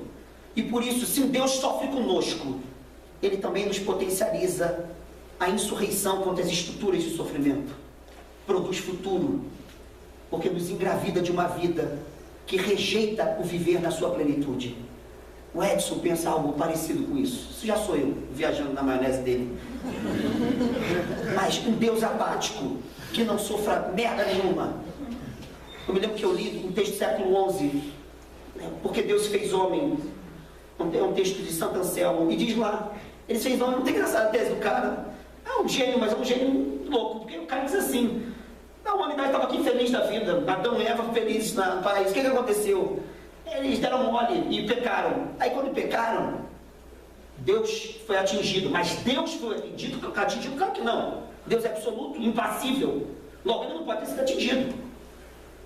E por isso, se Deus sofre conosco, Ele também nos potencializa a insurreição contra as estruturas de sofrimento. Produz futuro, porque nos engravida de uma vida que rejeita o viver na sua plenitude. O Edson pensa algo parecido com isso. Isso já sou eu, viajando na maionese dele. Mas um Deus apático, que não sofra merda nenhuma. Eu me lembro que eu li um texto do século XI, né, porque Deus fez homem. É um texto de Santo Anselmo, e diz lá, ele fez homem, não tem engraçado a tese do cara. É um gênio, mas é um gênio louco, porque o cara diz assim, a humanidade estava aqui feliz da vida, Adão e Eva felizes no país, o que aconteceu? Eles deram mole e pecaram. Aí quando pecaram, Deus foi atingido, mas Deus foi atingido, claro que não. Deus é absoluto, impassível, logo ele não pode ter sido atingido.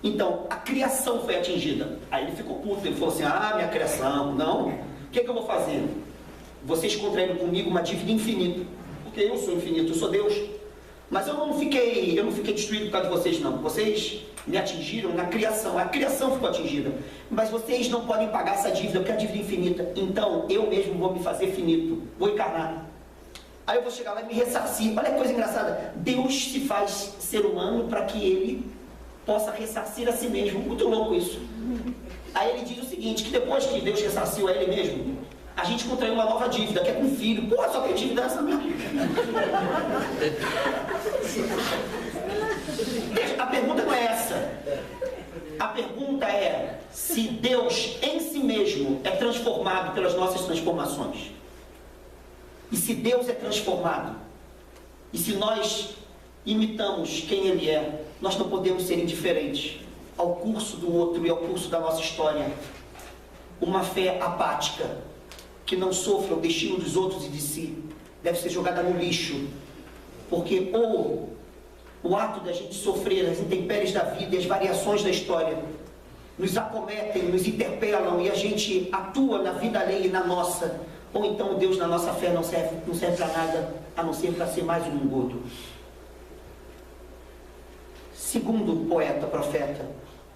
Então, a criação foi atingida. Aí ele ficou puto, ele falou assim, minha criação, não, o que eu vou fazer? Vocês contraíram comigo uma dívida infinita, porque eu sou infinito, eu sou Deus. Mas eu não fiquei destruído por causa de vocês, não. Vocês me atingiram na criação, a criação ficou atingida. Mas vocês não podem pagar essa dívida, porque é a dívida é infinita. Então, eu mesmo vou me fazer finito, vou encarnar. Aí eu vou chegar lá e me ressarcir. Olha que coisa engraçada. Deus se faz ser humano para que ele possa ressarcir a si mesmo. Muito louco isso. Aí ele diz o seguinte, que depois que Deus ressarciu a ele mesmo, a gente contraiu uma nova dívida, que é com o filho. Porra, só que dívida é essa mesmo. A pergunta não é essa. A pergunta é se Deus em si mesmo é transformado pelas nossas transformações. E se Deus é transformado, e se nós imitamos quem Ele é, nós não podemos ser indiferentes ao curso do outro e ao curso da nossa história. Uma fé apática, que não sofra o destino dos outros e de si, deve ser jogada no lixo, porque o ato da gente sofrer as intempéries da vida e as variações da história nos acometem, nos interpelam e a gente atua na vida alheia e na nossa, ou então Deus na nossa fé não serve para nada, a não ser para ser mais um engodo. Segundo poeta, profeta,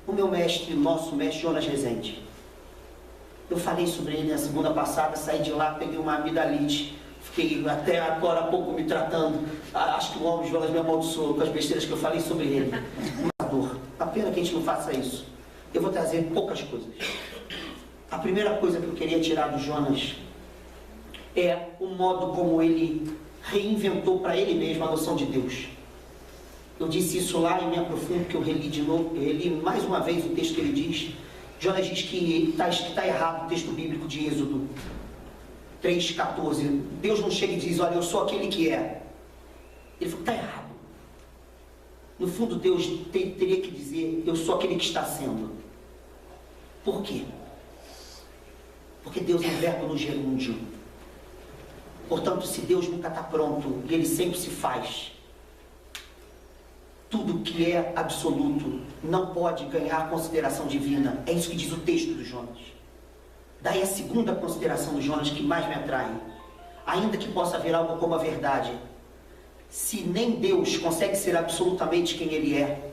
o meu mestre, nosso mestre Jonas Rezende. Eu falei sobre ele na segunda passada, saí de lá, peguei uma amidalite, fiquei até agora há pouco me tratando. Acho que o homem Jonas me amaldiçoou com as besteiras que eu falei sobre ele. Uma dor. A pena que a gente não faça isso. Eu vou trazer poucas coisas. A primeira coisa que eu queria tirar do Jonas é o modo como ele reinventou para ele mesmo a noção de Deus. Eu disse isso lá e me aprofundo, porque eu reli de novo, eu reli mais uma vez o texto que ele diz. Jonas diz que está errado o texto bíblico de Êxodo 3,14. Deus não chega e diz, olha, eu sou aquele que é. Ele falou, está errado. No fundo, Deus teria que dizer, eu sou aquele que está sendo. Por quê? Porque Deus é um verbo no gerúndio. Portanto, se Deus nunca está pronto e Ele sempre se faz, tudo que é absoluto não pode ganhar consideração divina. É isso que diz o texto do Jonas. Daí a segunda consideração do Jonas que mais me atrai. Ainda que possa haver algo como a verdade, se nem Deus consegue ser absolutamente quem Ele é,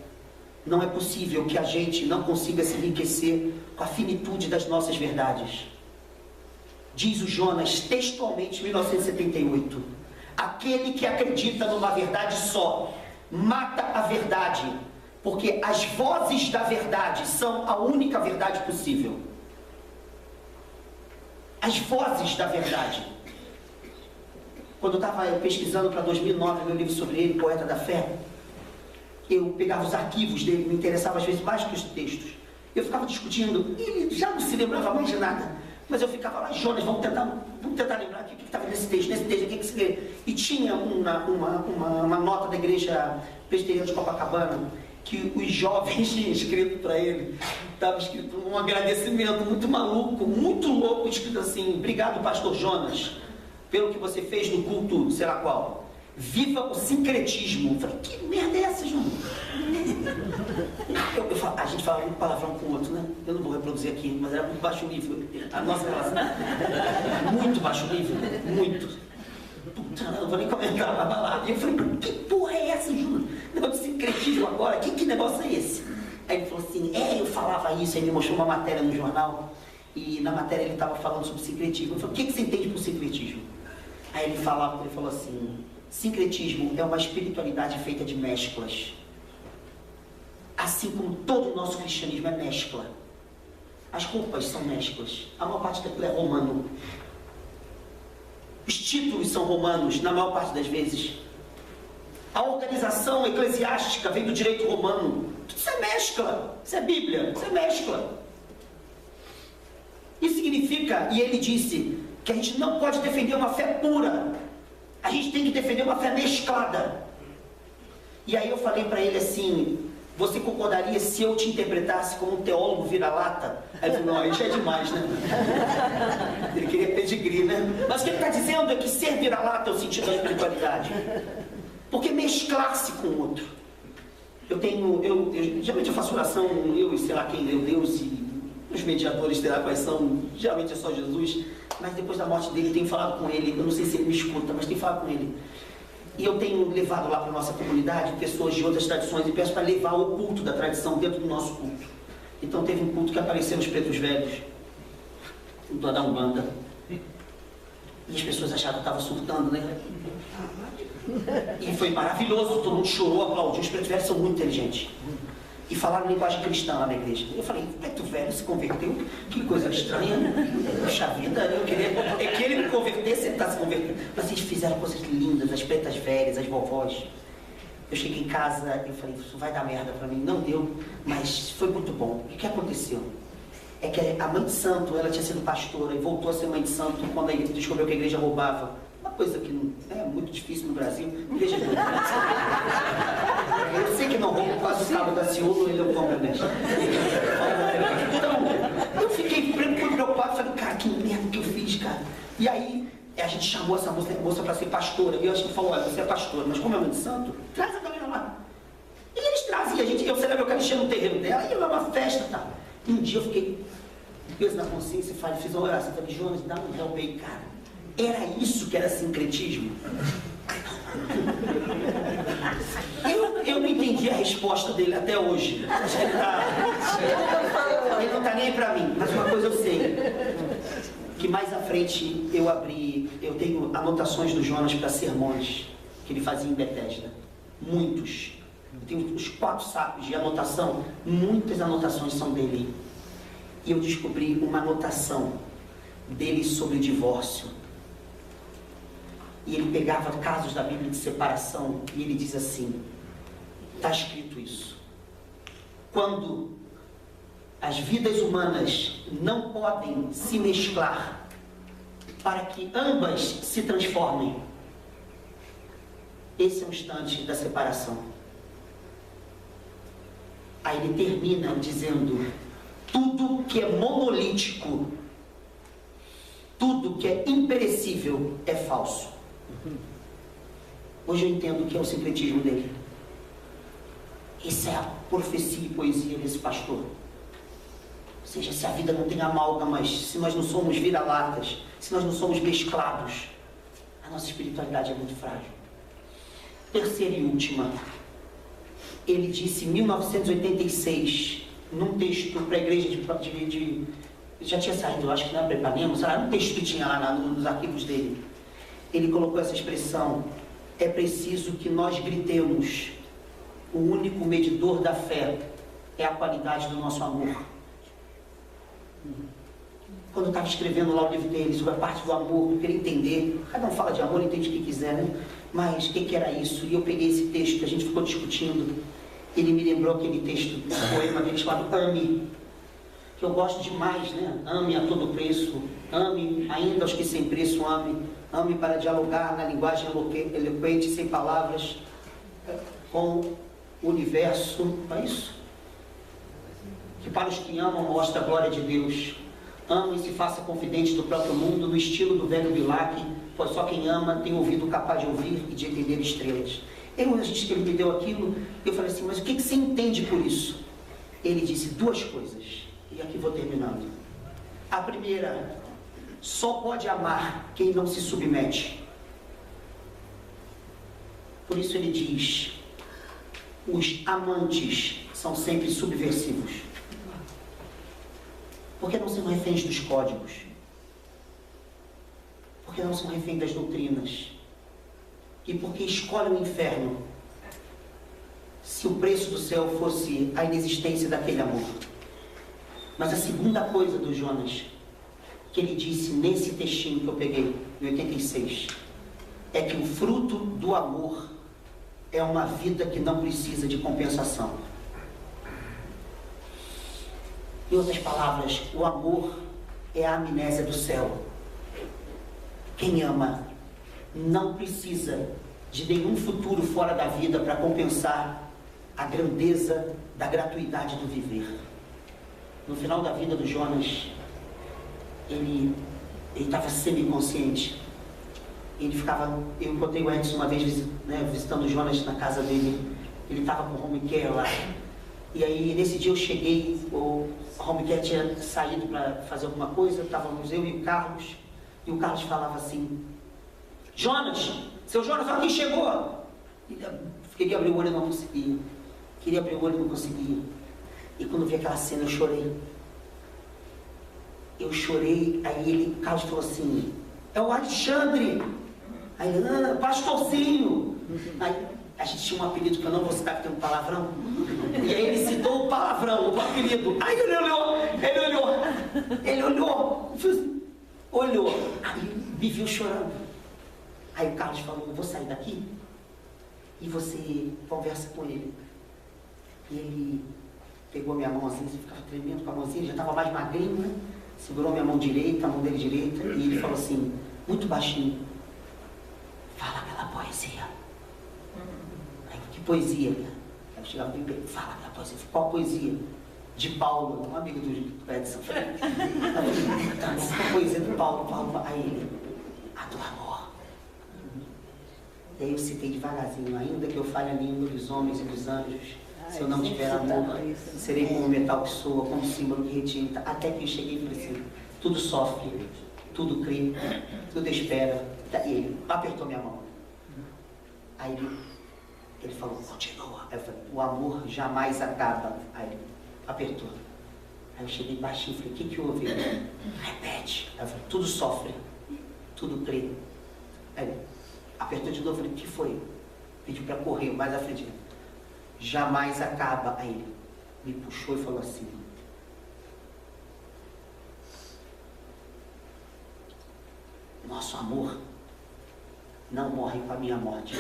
não é possível que a gente não consiga se enriquecer com a finitude das nossas verdades. Diz o Jonas textualmente, 1978, aquele que acredita numa verdade só, mata a verdade, porque as vozes da verdade são a única verdade possível. As vozes da verdade. Quando eu estava pesquisando para 2009, meu livro sobre ele, Poeta da Fé, eu pegava os arquivos dele, me interessava às vezes mais que os textos. Eu ficava discutindo, e ele já não se lembrava mais de nada. Mas eu ficava lá, Jonas, vamos tentar lembrar o que estava nesse texto, o que se lê. E tinha uma nota da igreja presbiteriana de Copacabana, que os jovens tinham escrito para ele. Estava escrito um agradecimento muito maluco, muito louco, escrito assim, obrigado, pastor Jonas, pelo que você fez no culto, sei lá qual. Viva o sincretismo. Eu falei, que merda é essa, João? A gente fala muito palavrão com o outro, né? Eu não vou reproduzir aqui, mas era muito baixo nível. A nossa relação. Muito baixo nível. Muito. Puta, não vou nem comentar na balada. E eu falei, que porra é essa, João? Negócio de sincretismo agora? Que negócio é esse? Aí ele falou assim, eu falava isso. Aí ele mostrou uma matéria no jornal. E na matéria ele estava falando sobre sincretismo. Eu falei, o que você entende por sincretismo? Aí ele falou assim, sincretismo é uma espiritualidade feita de mesclas. Assim como todo o nosso cristianismo é mescla. As roupas são mesclas. A maior parte daquilo é romano. Os títulos são romanos, na maior parte das vezes. A organização eclesiástica vem do direito romano. Tudo isso é mescla. Isso é Bíblia. Isso é mescla. Isso significa, e ele disse, que a gente não pode defender uma fé pura. A gente tem que defender uma fé mesclada. E aí eu falei para ele assim, você concordaria se eu te interpretasse como um teólogo vira-lata? Aí ele falou, não, isso é demais, né? Ele queria pedigree, né? Mas o que ele está dizendo é que ser vira-lata é o sentido da espiritualidade. Porque mesclar-se com o outro. Geralmente eu faço oração, eu e sei lá quem leu Deus e os mediadores, sei lá quais são, geralmente é só Jesus. Mas depois da morte dele, tenho falado com ele, eu não sei se ele me escuta, mas tenho falado com ele. E eu tenho levado lá para a nossa comunidade pessoas de outras tradições e peço para levar o culto da tradição dentro do nosso culto. Então teve um culto que apareceram os pretos velhos, da Umbanda. E as pessoas acharam que eu estava surtando, né? E foi maravilhoso, todo mundo chorou, aplaudiu. Os pretos velhos são muito inteligentes. E falaram linguagem cristã lá na igreja. Eu falei, preto velho se converteu? Que coisa estranha. Puxa vida, eu queria... É que ele me convertesse, ele está se convertendo. Mas eles fizeram coisas lindas, as pretas velhas, as vovós. Eu cheguei em casa, eu falei, isso vai dar merda para mim. Não deu, mas foi muito bom. E o que aconteceu? É que a mãe de santo, ela tinha sido pastora e voltou a ser mãe de santo quando a igreja descobriu que a igreja roubava. Uma coisa que não é muito difícil no Brasil. Igreja de eu sei que não roubo, quase o cabo da Ciolo, ele não compra nessa. Então, eu fiquei preocupado, falei, cara, que merda que eu fiz, cara. E aí, a gente chamou essa moça para ser pastora. E eu acho que falou, olha, você é pastora, mas como é mãe de santo, traz a galera lá. E eles trazem, eu celebrei a Eucaristia no terreno dela, e lá uma festa, tá. E um dia eu fiquei peso na consciência e fiz uma oração, falei, Jonas, dá um help aí, cara. Era isso que era sincretismo? Eu não entendi a resposta dele até hoje. Acho que ele não tá nem aí pra mim, mas uma coisa eu sei. Que mais à frente eu tenho anotações do Jonas para sermões que ele fazia em Betesda. Muitos. Eu tenho os 4 sacos de anotação, muitas anotações são dele. E eu descobri uma anotação dele sobre divórcio. E ele pegava casos da Bíblia de separação e ele diz assim, está escrito isso. Quando as vidas humanas não podem se mesclar para que ambas se transformem, esse é o instante da separação. Aí ele termina dizendo, tudo que é monolítico, tudo que é imperecível é falso. Hoje eu entendo o que é o sincretismo dele. Essa é a profecia e poesia desse pastor. Ou seja, se a vida não tem amálgamas, se nós não somos vira-latas, se nós não somos mesclados, a nossa espiritualidade é muito frágil. Terceira e última, ele disse em 1986, num texto para a igreja de já tinha saído, eu acho que não era Ipanema, era um texto que tinha lá nos arquivos dele. Ele colocou essa expressão, é preciso que nós gritemos, o único medidor da fé é a qualidade do nosso amor. Quando eu estava escrevendo lá o livro dele sobre a parte do amor, eu queria entender, cada um fala de amor, entende o que quiser, né? Mas o que era isso? E eu peguei esse texto que a gente ficou discutindo, ele me lembrou aquele texto, um poema dele chamado Ame, que eu gosto demais, né? Ame a todo preço, ame ainda aos que sem preço ame, ame para dialogar na linguagem eloquente, sem palavras, com o universo, não é isso? Que para os que amam mostra a glória de Deus. Ame e se faça confidente do próprio mundo, no estilo do velho Bilac, pois só quem ama tem ouvido capaz de ouvir e de entender estrelas. A gente que ele me deu aquilo, eu falei assim, mas o que você entende por isso? Ele disse 2 coisas, e aqui vou terminando. A primeira, só pode amar quem não se submete. Por isso ele diz, os amantes são sempre subversivos. Porque não são reféns dos códigos. Porque não são reféns das doutrinas. E porque escolhem o inferno se o preço do céu fosse a inexistência daquele amor. Mas a segunda coisa do Jonas, que ele disse nesse textinho que eu peguei, em 86, é que o fruto do amor é uma vida que não precisa de compensação. Em outras palavras, o amor é a amnésia do céu. Quem ama não precisa de nenhum futuro fora da vida para compensar a grandeza da gratuidade do viver. No final da vida do Jonas, ele estava semiconsciente. Ele ficava, eu encontrei o Edson uma vez visitando o Jonas na casa dele. Ele estava com o home care lá. E aí nesse dia eu cheguei, o home care tinha saído para fazer alguma coisa, estávamos eu e o Carlos falava assim, Jonas, seu Jonas, olha quem chegou. Queria abrir o olho e não conseguia. E quando vi aquela cena eu chorei. Aí Carlos falou assim, é o Alexandre. Aí ele, pastorzinho. Aí a gente tinha um apelido que eu não vou citar, que tem um palavrão. E aí ele citou o palavrão, o apelido. Aí ele olhou. Aí me viu chorando. Aí o Carlos falou, eu vou sair daqui e você conversa com ele. E ele pegou minha mão assim, ficava tremendo com a mãozinha, já estava mais magrinho, né? Segurou minha mão direita, a mão dele direita, e ele falou assim, muito baixinho, fala aquela poesia. Aí, que poesia? Aí eu chegava bem perto, fala aquela poesia. Qual poesia? De Paulo, um amigo do Edson. A poesia do Paulo. Aí ele, a do amor. E aí eu citei devagarzinho, ainda que eu fale a língua dos homens e dos anjos, se eu não tiver amor, serei como o metal que soa, como símbolo que retinta. Até que eu cheguei e falei assim, tudo sofre, tudo crê, tudo espera. E ele apertou minha mão. Aí ele falou, continua. Aí eu falei, o amor jamais acaba. Aí ele apertou. Aí eu cheguei baixinho e falei, o que que houve? Repete. Aí eu falei, tudo sofre, tudo crê. Aí ele apertou de novo, eu falei, o que foi? Pediu para correr mais à frente. Jamais acaba. Aí ele me puxou e falou assim, nosso amor não morre com a minha morte.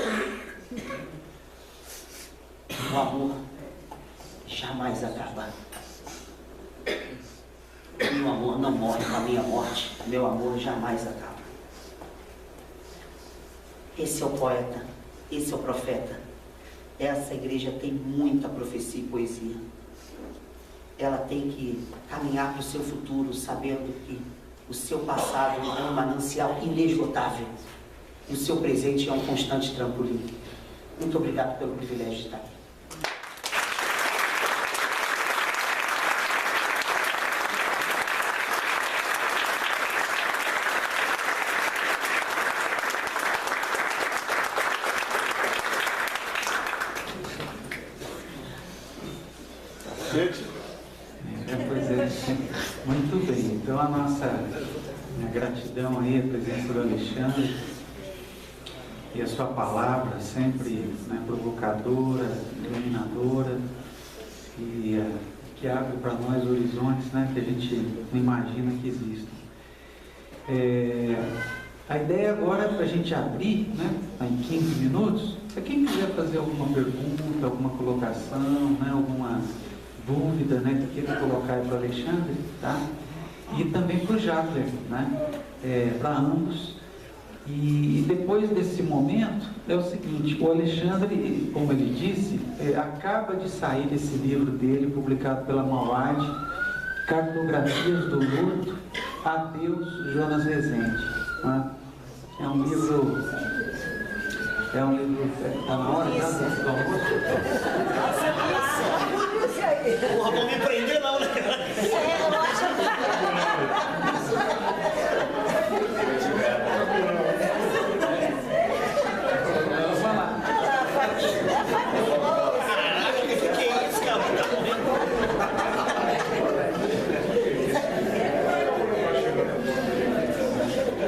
O amor jamais acaba. Meu amor não morre com a minha morte. Meu amor jamais acaba. Esse é o poeta, esse é o profeta. Essa igreja tem muita profecia e poesia. Ela tem que caminhar para o seu futuro, sabendo que o seu passado é um manancial inesgotável. E o seu presente é um constante trampolim. Muito obrigado pelo privilégio de estar aqui. Pois é, muito bem. Então a nossa gratidão aí, a presença do Alexandre e a sua palavra sempre provocadora, iluminadora e que abre para nós horizontes que a gente não imagina que existam. A ideia agora é para a gente abrir, em 15 minutos, para quem quiser fazer alguma pergunta, alguma colocação, alguma dúvida, que queira colocar aí para o Alexandre, tá? E também para o Jackler, para ambos. E depois desse momento, é o seguinte, o Alexandre, como ele disse, acaba de sair desse livro dele, publicado pela Mauad, Cartografias do Luto, Adeus, Jonas Rezende. É um livro... Está na hora já do almoço? Porra, vão me prender não, né? Eu acho Caraca, que é isso, cara?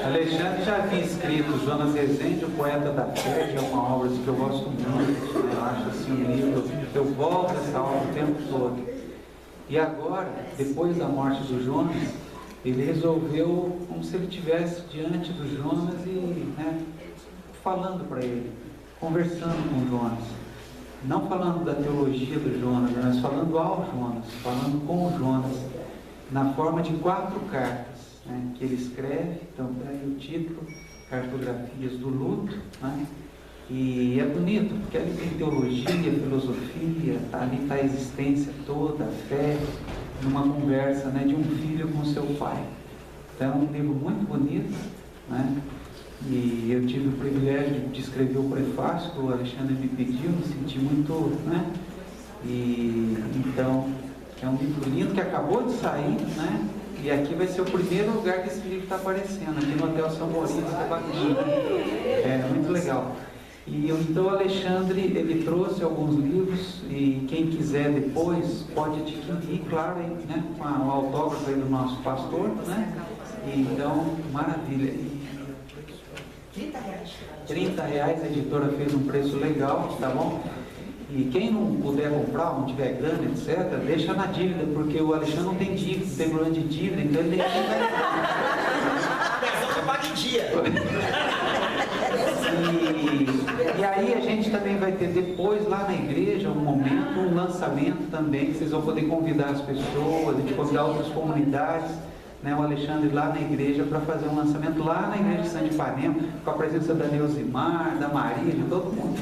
Alexandre já havia escrito Jonas Rezende, o Poeta da Fé, que é uma obra que eu gosto muito, eu acho assim um livro, eu volto a essa obra o tempo todo. E agora, depois da morte do Jonas, ele resolveu, como se ele estivesse diante do Jonas e falando para ele, conversando com o Jonas. Não falando da teologia do Jonas, mas falando ao Jonas, falando com o Jonas, na forma de 4 cartas. Que ele escreve, então daí o título, Cartografias do Luto, e é bonito, porque ali tem teologia, filosofia, ali está a existência toda, a fé, numa conversa de um filho com seu pai. Então é um livro muito bonito, e eu tive o privilégio de escrever o prefácio que o Alexandre me pediu, me senti muito, e então é um livro lindo que acabou de sair, e aqui vai ser o primeiro lugar que esse livro está aparecendo, aqui no Hotel São Maurício, que é bacana. É muito legal. E então o Alexandre, ele trouxe alguns livros, e quem quiser depois pode adquirir, claro, com o autógrafo aí do nosso pastor, E então, maravilha. R$30, a editora fez um preço legal, tá bom? E quem não puder comprar, não tiver grana, etc., deixa na dívida, porque o Alexandre não tem dívida, não tem problema de dívida, então ele tem que Pensão que paga em dia. E aí a gente também vai ter depois lá na igreja um momento, um lançamento também, que vocês vão poder convidar as pessoas, a gente convidar outras comunidades, o Alexandre lá na igreja para fazer um lançamento lá na igreja de Santo Ipanema, com a presença da Neusimar, da Maria, de todo mundo.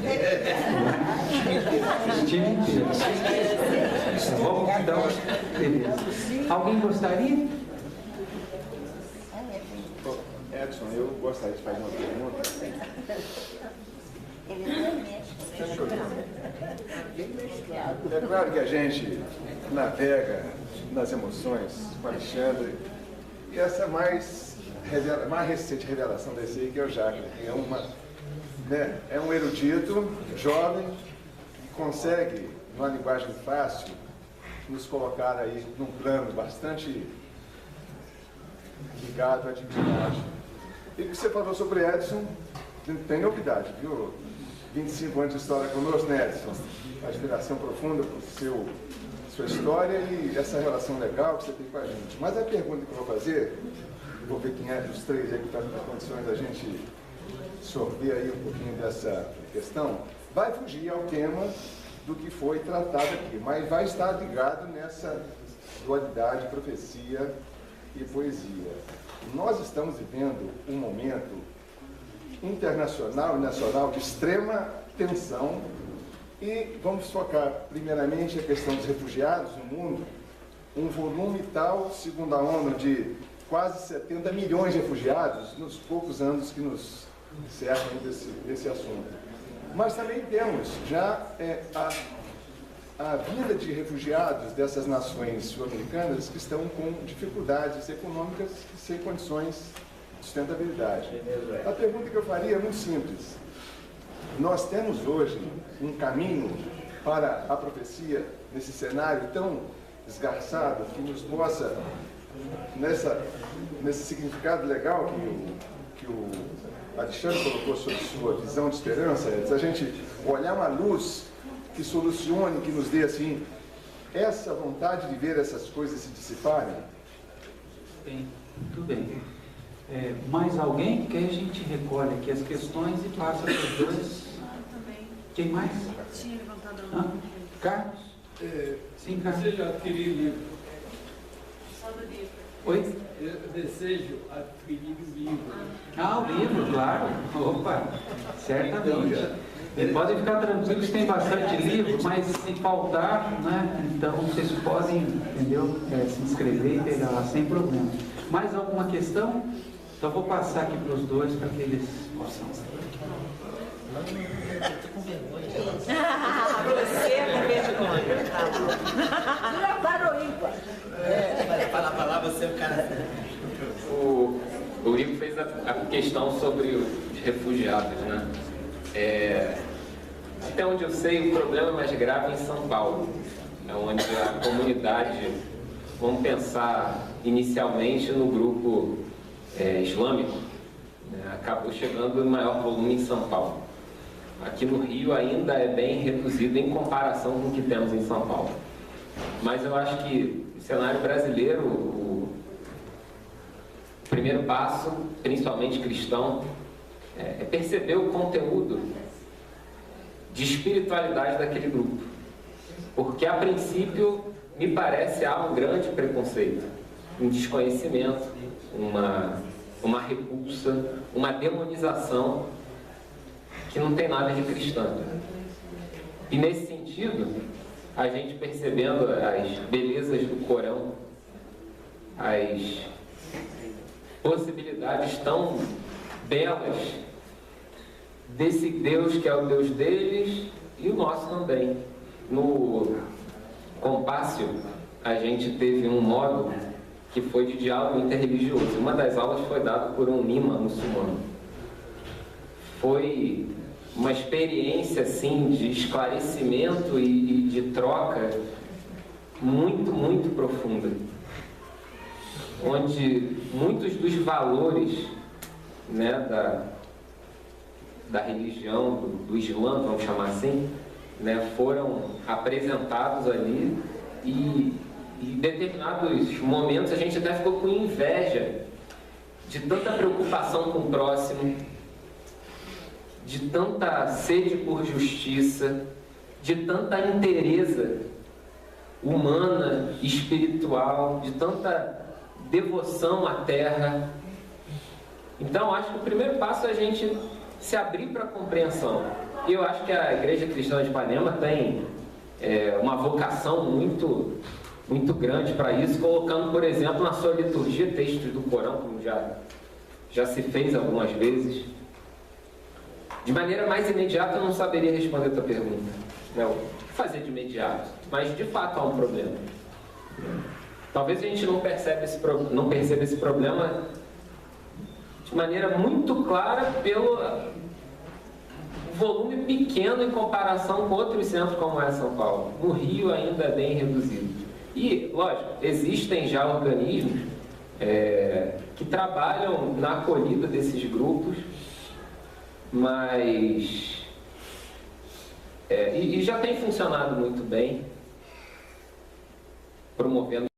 Time inteiro. Vamos então, beleza. Alguém gostaria? Edson, eu gostaria de fazer uma pergunta. É claro que a gente navega nas emoções com Alexandre, e essa mais recente revelação desse aí, que é o Jackler, que é uma né, é um erudito, jovem, que consegue, numa linguagem fácil, nos colocar aí num plano bastante ligado à divindade. E o que você falou sobre Edson, tem novidade, viu? 25 anos de história conosco, né, Edson? Admiração profunda por sua história e essa relação legal que você tem com a gente. Mas a pergunta que eu vou fazer, vou ver quem é dos três aí que está nas condições da gente sorver aí um pouquinho dessa questão, vai fugir ao tema do que foi tratado aqui, mas vai estar ligado nessa dualidade, profecia e poesia. Nós estamos vivendo um momento internacional e nacional de extrema tensão e vamos focar primeiramente a questão dos refugiados no mundo, um volume tal, segundo a ONU, de quase 70 milhões de refugiados nos poucos anos que nos cercam desse assunto. Mas também temos já a vinda de refugiados dessas nações sul-americanas que estão com dificuldades econômicas sem condições de sustentabilidade. A pergunta que eu faria é muito simples. Nós temos hoje um caminho para a profecia nesse cenário tão esgarçado que nos possa, nesse significado legal que o Alexandre colocou sobre sua visão de esperança, é a gente olhar uma luz que solucione, que nos dê assim, essa vontade de ver essas coisas se dissiparem? Bem, tudo bem. Mais alguém? Que aí a gente recolhe aqui as questões e passa para os dois. Também. Quem mais? Tinha levantado a mão. Carlos? Sim, Carlos. Desejo adquirir livro. Só do livro. Oi? Eu desejo adquirir livro. Ah, o livro, claro. Opa, certamente. Podem ficar tranquilos, tem bastante livro, mas se faltar, né, então vocês podem, entendeu, se inscrever e pegar lá sem problema. Mais alguma questão? Então vou passar aqui para os dois para que eles possam. Estou com vergonha. Você com vergonha. Já parou ímpar. Fala pra lá, você é o cara. O Rico fez a questão sobre os refugiados, né? Até onde eu sei, o problema é mais grave em São Paulo, onde a comunidade, vamos pensar inicialmente no grupo islâmico, né? Acabou chegando no maior volume em São Paulo. Aqui no Rio ainda é bem reduzido em comparação com o que temos em São Paulo. Mas eu acho que no cenário brasileiro, o primeiro passo, principalmente cristão, é perceber o conteúdo de espiritualidade daquele grupo. Porque, a princípio, me parece há um grande preconceito, um desconhecimento, uma repulsa, uma demonização que não tem nada de cristã. E, nesse sentido, a gente percebendo as belezas do Corão, as possibilidades tão belas desse Deus que é o Deus deles e o nosso também. No Compácio, a gente teve um módulo que foi de diálogo interreligioso. Uma das aulas foi dada por um imã muçulmano. Foi uma experiência assim de esclarecimento e de troca muito, muito profunda, onde muitos dos valores, né, da religião, do Islã, vamos chamar assim, né, foram apresentados ali e em determinados momentos a gente até ficou com inveja de tanta preocupação com o próximo, de tanta sede por justiça, de tanta inteireza humana, espiritual, de tanta devoção à terra. Então, acho que o primeiro passo é a gente se abrir para a compreensão. E eu acho que a Igreja Cristã de Ipanema tem uma vocação muito, muito grande para isso, colocando, por exemplo, na sua liturgia textos do Corão, como já se fez algumas vezes. De maneira mais imediata, eu não saberia responder a tua pergunta, né? O que fazer de imediato? Mas, de fato, há um problema. Talvez a gente não perceba esse problema de maneira muito clara um volume pequeno em comparação com outros centros como é São Paulo. No Rio ainda é bem reduzido. E, lógico, existem já organismos que trabalham na acolhida desses grupos, mas e já tem funcionado muito bem, promovendo